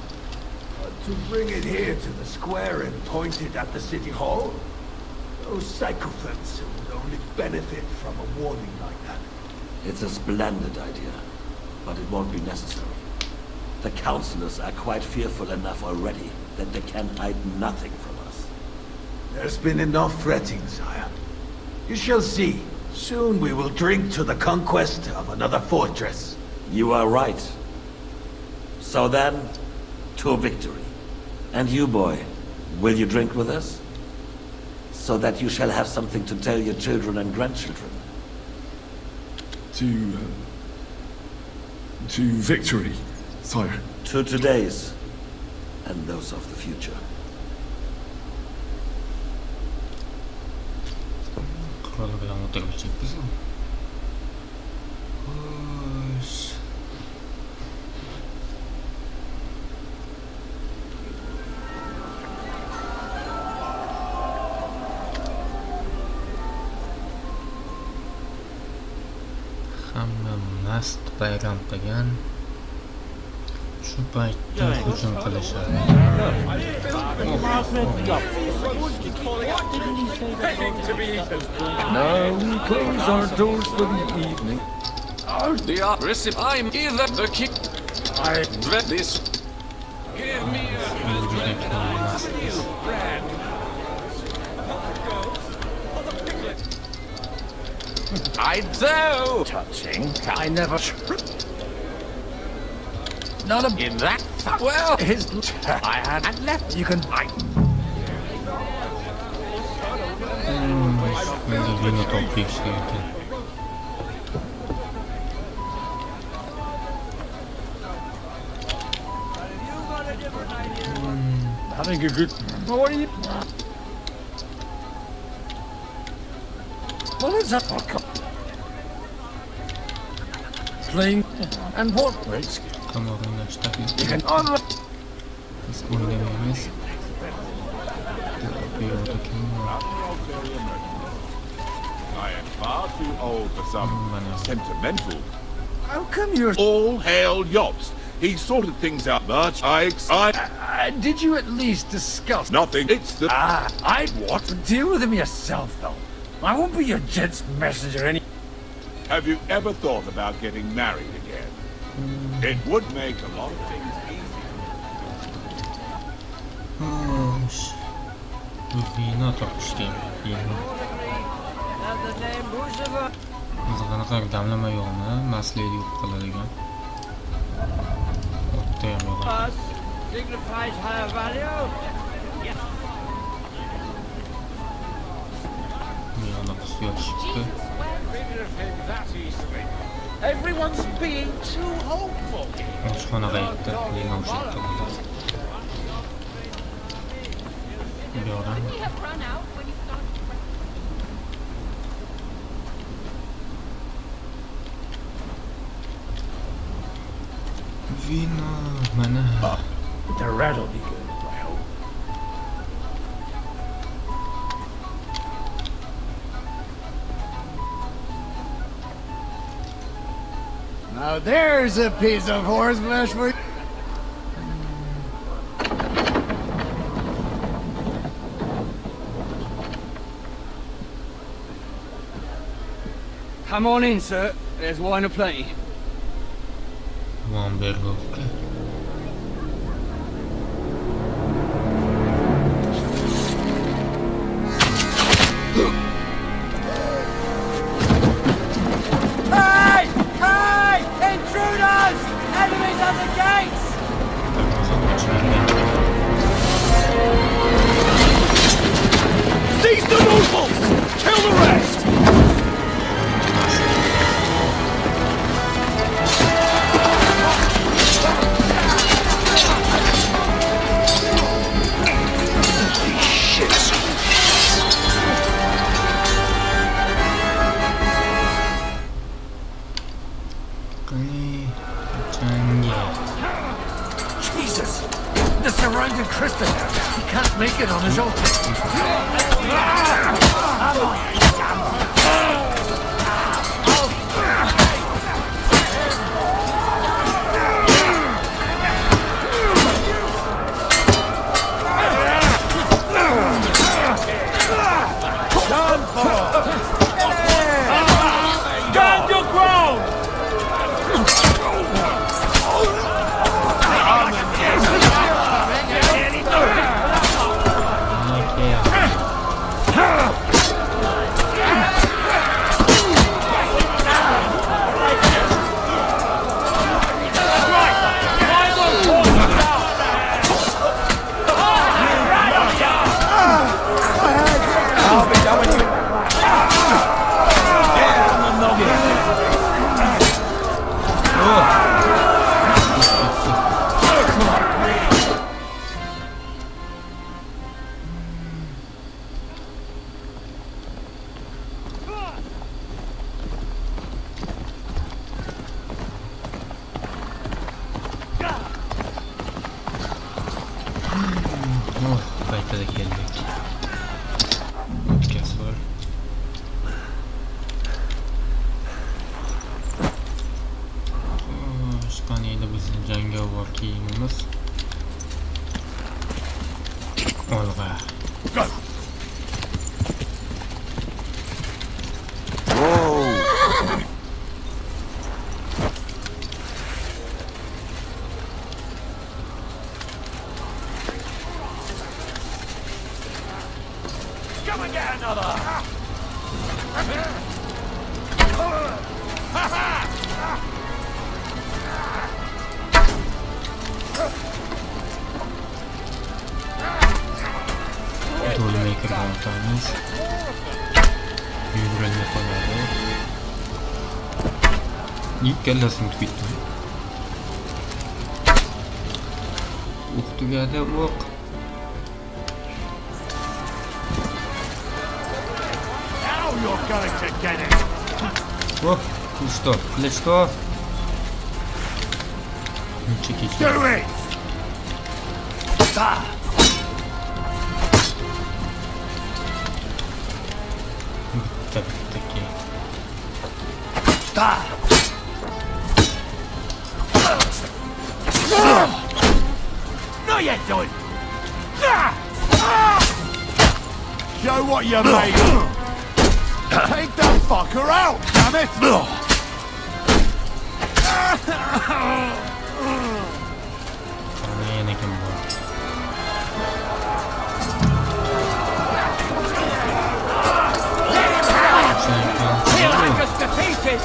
To bring it here to the square and point it at the city hall? Those sycophants would only benefit from a warning like that. It's a splendid idea, but it won't be necessary. The councillors are quite fearful enough already that they can hide nothing from us. There's been enough fretting, sire. You shall see. Soon we will drink to the conquest of another fortress. You are right. So then, to victory. And you, boy, will you drink with us? So that you shall have something to tell your children and grandchildren. To victory, sire. To today's, and those of the future. Hamma mast bayram qilgan. Shu paytda hujum qilishadi. Now we close our doors for the evening. The receipt. I'm either the king. I read this. Give me I do. Touching. I never. None of in that. Well, his. I had left. You can. Menga vino topishga ekan. Having a good. What are you? What is that? Playing and what? Wait. Come on, let's start it. You can. Let's go in the I am far too old for some sentimental. How come you're All hail Yops. He sorted things out much. Did you at least discuss? Nothing. It's the. What? Deal with him yourself, though. I won't be your gent's messenger any. Have you ever thought about getting married again? It would make a lot of things easier. Vino topishga vino. Qanaqa damlama yo'qmi? Maslaydi yo'q qiladigan. O'tda ham yo'q. Signifies higher value. Yes. Yana qisib chiqdi. Everyone's being too hopeful. Oshxonaga yetdi. Vino o'shatdi. Vino mana. The rat'll be good, I hope. Now there's a piece of horse flesh for you. Come on in, sir. There's wine aplenty. One bergovka. Hey! Hey! Intruders! Enemies at the gates! Seize the nobles! Kill the rest! Jesus! The surrounded Kristen! He can't make it on his own. Done for! Stand your ground! Endi bizning jangovar kiyimimiz. Olg'a. Come and get another! Toolmaker'ga o'tamiz. Yugurib qoladi. Yuk kallasini tutdi. O'q tugadi, o'q. Now you're going to get it! Oh, kılıçto. Çekiç. Do it! Ah! Bitti ki. Ah! No, you don't! Show what you're made of! Take that fucker out, damn it! Yine kim bu? He'll hack us to pieces!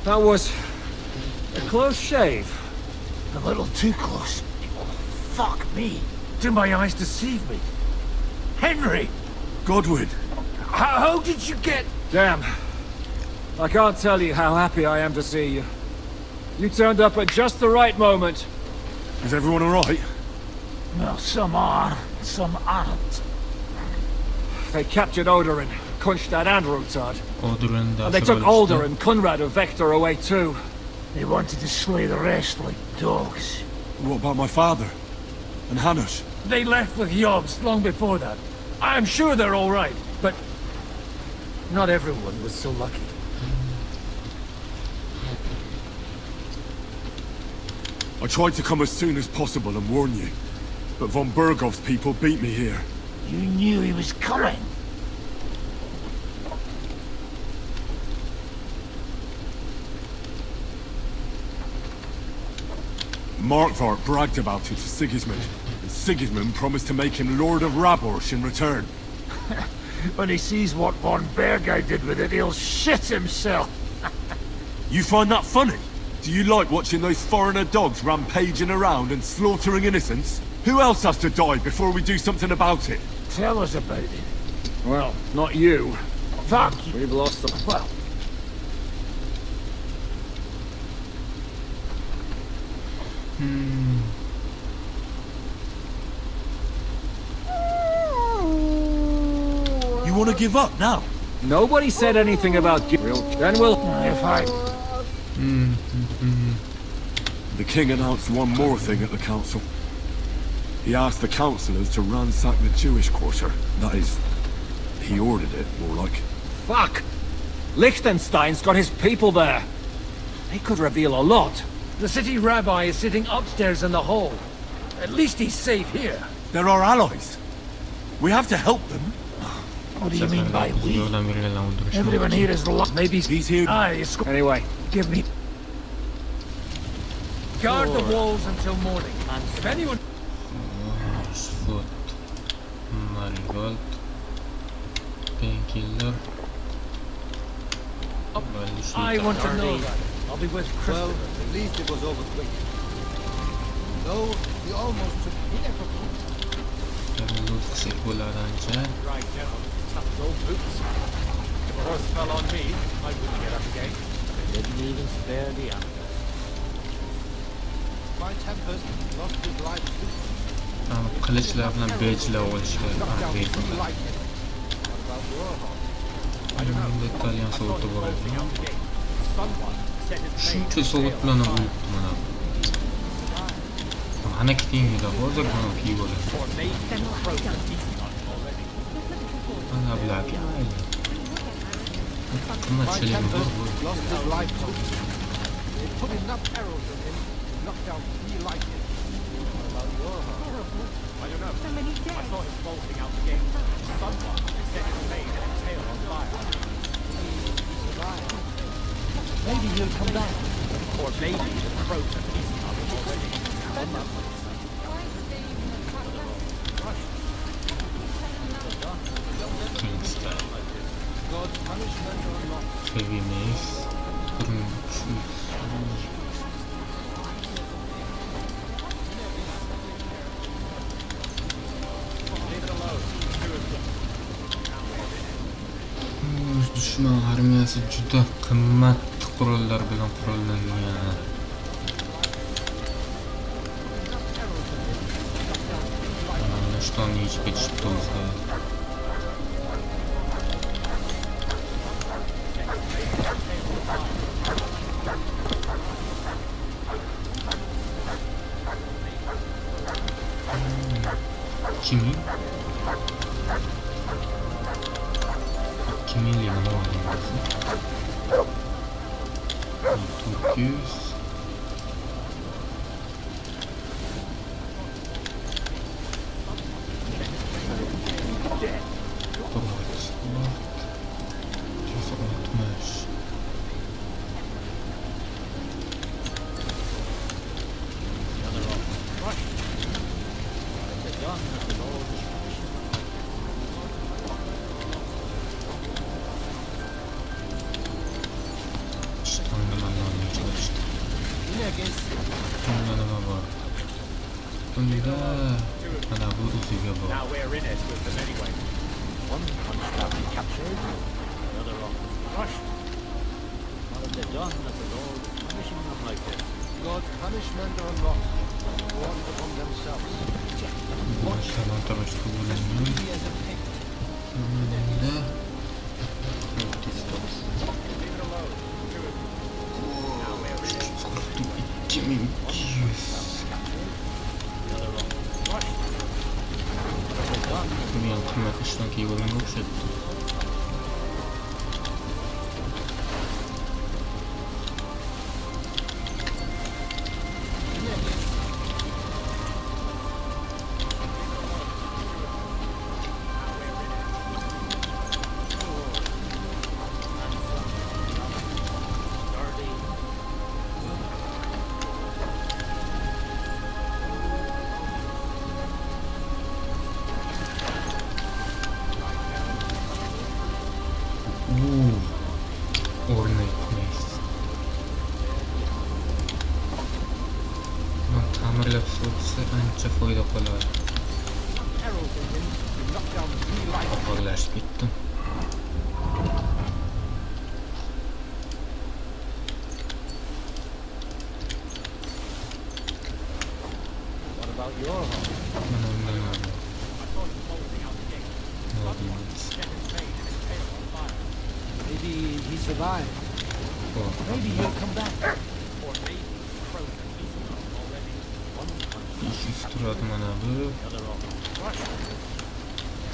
That was a close shave. A little too close. Fuck me. Did my eyes deceive me? Henry! Godwin! How did you get... Damn. I can't tell you how happy I am to see you. You turned up at just the right moment. Is everyone alright? Well, some are, some aren't. They captured Odorin, Kunstad and Rutard. Odorin And they took Alder and Kunrad of Vector away too. They wanted to slay the rest like dogs. What about my father? And Hanush? They left with Yobs long before that. I'm sure they're all right, but not everyone was so lucky. I tried to come as soon as possible and warn you, but von Bergov's people beat me here. You knew he was coming. Markvart bragged about it to Sigismund, and Sigismund promised to make him Lord of Raborsh in return. When he sees what von Bergau did with it, he'll shit himself. You find that funny? Do you like watching those foreigner dogs rampaging around and slaughtering innocents? Who else has to die before we do something about it? Tell us about it. Well, not you. Fuck you. We've lost them. Well, You want to give up now? Nobody said anything about then we'll... if I... The king announced one more thing at the council. He asked the councillors to ransack the Jewish quarter. That is, he ordered it, more like. Fuck! Liechtenstein's got his people there. They could reveal a lot. The city rabbi is sitting upstairs in the hall. At least he's safe here. They're our allies. We have to help them. What do you mean by we? Everyone here is locked. Maybe he's here. Anyway, give me... Guard the walls until morning. And if anyone... Foot. Marigold. Painkiller. I want to know that. I'll be with Chris. Well, at least it was over quick. Though, he almost took Right down, tough as old boots. If a horse fell on me, I wouldn't get up again. Didn't even spare the animal. My Tempest lost his life too. Qilishlar bilan bejlar olishlar. Italyan sovuqda bor edi. Shuncha sovuq bilan o'libdi mana. Mana kitingida hozir buni kiyib olaman. Mana bularga mayli. My Tempest lost his life too. They put enough arrows in him, knocked out 3 like him. What about your heart? I don't know. I saw him bolting out the gate. Someone set his mane and tail on fire. Maybe he'll come back. Or maybe the crows are eating up already. God's punishment or not. Heavy mace. Dushman armiyasi juda qimmat qurollar bilan qurollangan. Mana shtonni yechib ketishibdi o'zida. Kimi? Kimliği ne oluyor? Turkus. Now we're in it with them anyway. One punch out captured. other office crushed. What have they done that the Lord is punishing them like this? God's punishment or not, brought it upon themselves. Başlanan topishga bo'lingan. Men qimmat ishdan kelganga o'xshatdi. O'rnaymiz. Buni ta'mirlab so'tsa ancha foyda qoladi. Og'irlashib ketdim. What about your home? Maybe he survived. Maybe he'll come back. Or maybe frozen. He's already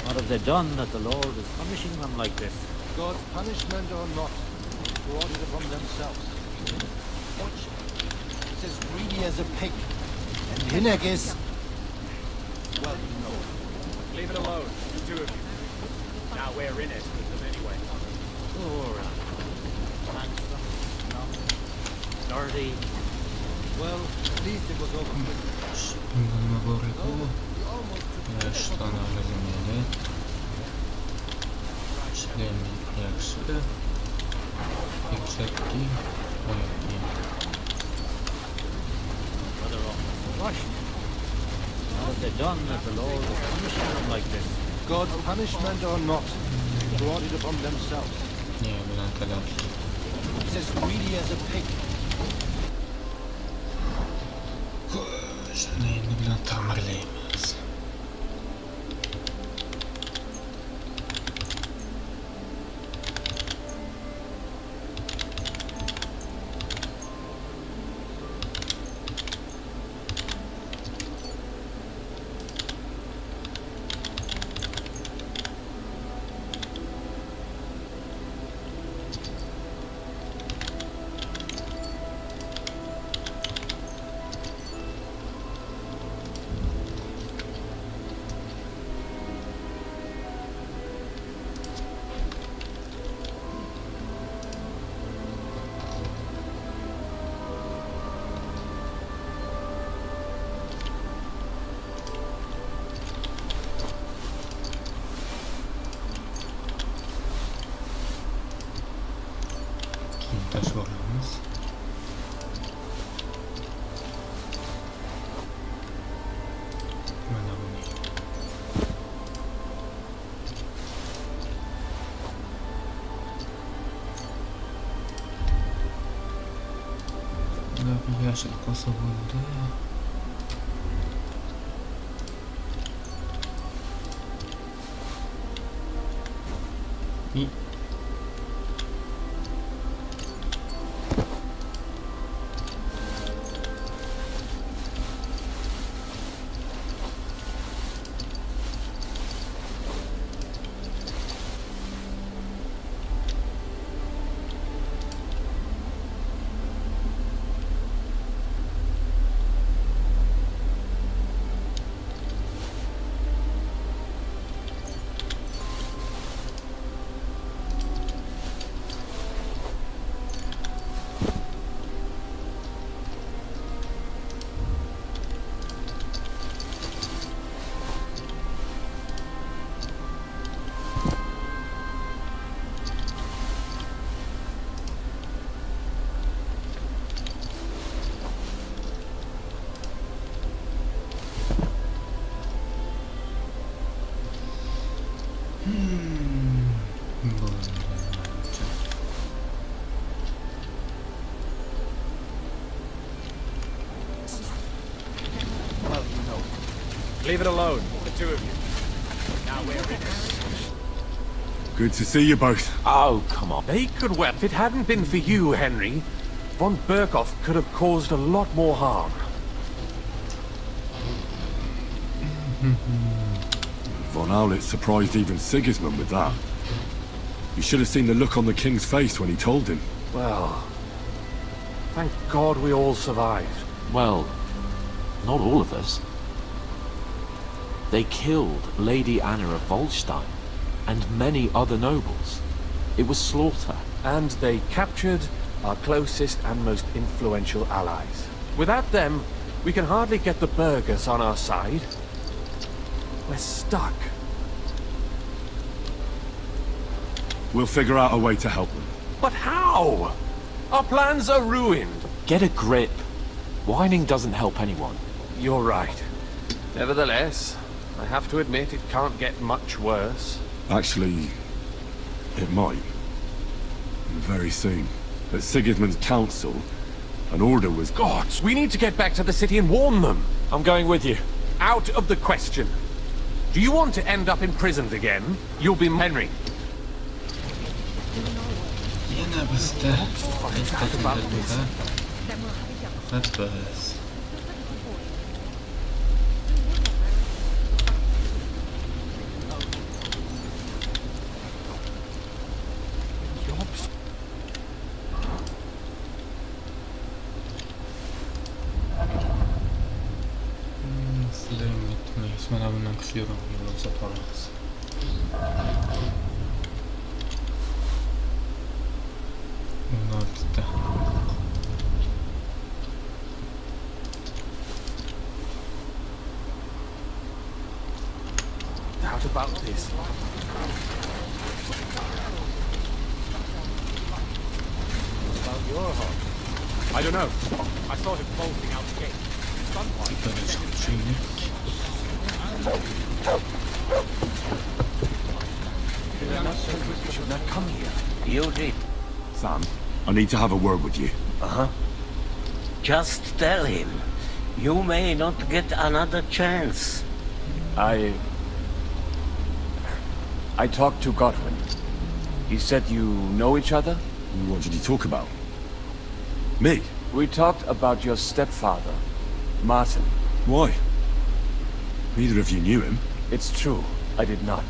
What have they done that the Lord is punishing them like this? God's punishment or not, brought it upon themselves. Watch. It's as greedy as a pig. And Hinnek is... well, no. Leave it alone, you two of you. Now we're in it with them anyway. Poor, handsome, young, sturdy. Well, at least it was over. Nima bor edi? Yoshdan edi. Ishlarni yaxshi. Yuksekki, oyoqni. What have they done that the Lord is punishing them like this? God's punishment or not, brought it upon themselves. Yeah, bilan talash. It's as greedy as a pig. Shuni endi bilan ta'mirlaymiz. Olamiz. Mana buni. Bunda bir yashil qo'sa bo'ldi. Leave it alone, the two of you. Now we're in it. Good to see you both. Oh, come on. They could well. If it hadn't been for you, Henry, von Berkhoff could have caused a lot more harm. Von Owlet surprised even Sigismund with that. You should have seen the look on the king's face when he told him. Well, thank God we all survived. Well, not all of us. They killed Lady Anna of Volstein and many other nobles. It was slaughter. And they captured our closest and most influential allies. Without them, we can hardly get the burghers on our side. We're stuck. We'll figure out a way to help them. But how? Our plans are ruined. Get a grip. Whining doesn't help anyone. You're right. Nevertheless, I have to admit it can't get much worse. Actually, it might. Very soon. At Sigismund's council, an order was... Gods, we need to get back to the city and warn them. I'm going with you. Out of the question. Do you want to end up imprisoned again? You'll be Henry. Mana bundan kuchliroq yo'l olamiz. How about this? What about your heart? I don't know. I saw him bolting out the gate. You should not come here. You did. Sam, I need to have a word with you. Uh-huh. Just tell him. You may not get another chance. I talked to Godwin. He said you know each other? What did you talk about? Me? We talked about your stepfather, Martin. Why? Neither of you knew him. It's true, I did not.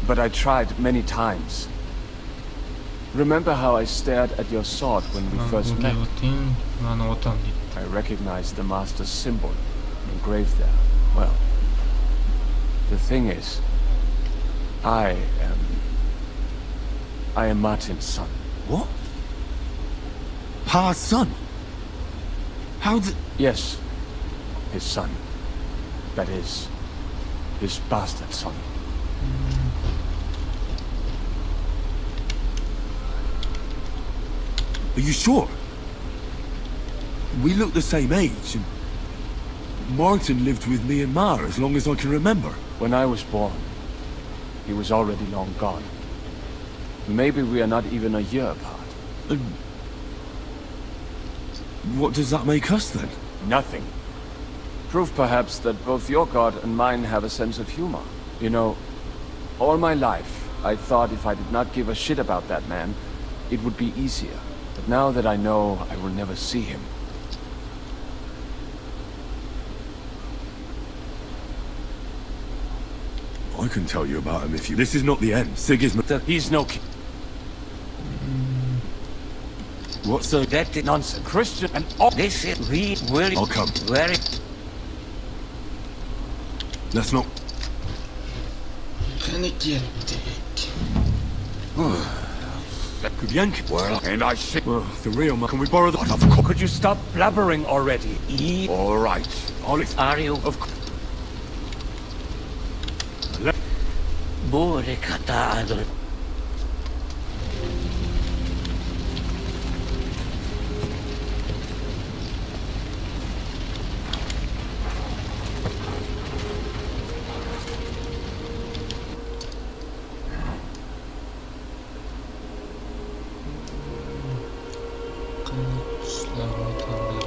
But I tried many times. Remember how I stared at your sword when we first met? I recognized the Master's symbol engraved there. Well, the thing is, I am Martin's son. What? Pa's son? How did... Yes, his son. That is, his bastard son. Are you sure? We look the same age, and Martin lived with me and Ma as long as I can remember. When I was born, he was already long gone. Maybe we are not even a year apart. What does that make us then? Nothing. Proof perhaps that both your god and mine have a sense of humor. You know, all my life, I thought if I did not give a shit about that man, it would be easier. But now that I know I will never see him. I can tell you about him if you... This is not the end. Sigismund... He's no king. What's the... That is nonsense. Christian and all this is we will... I'll come. Very... Let's not... Well, and I see... Well, the real man... Can we borrow the... But of course... Could you stop blabbering already? All right. I'll Are you... Of course... Borekata. Qilichlarni tanlayman.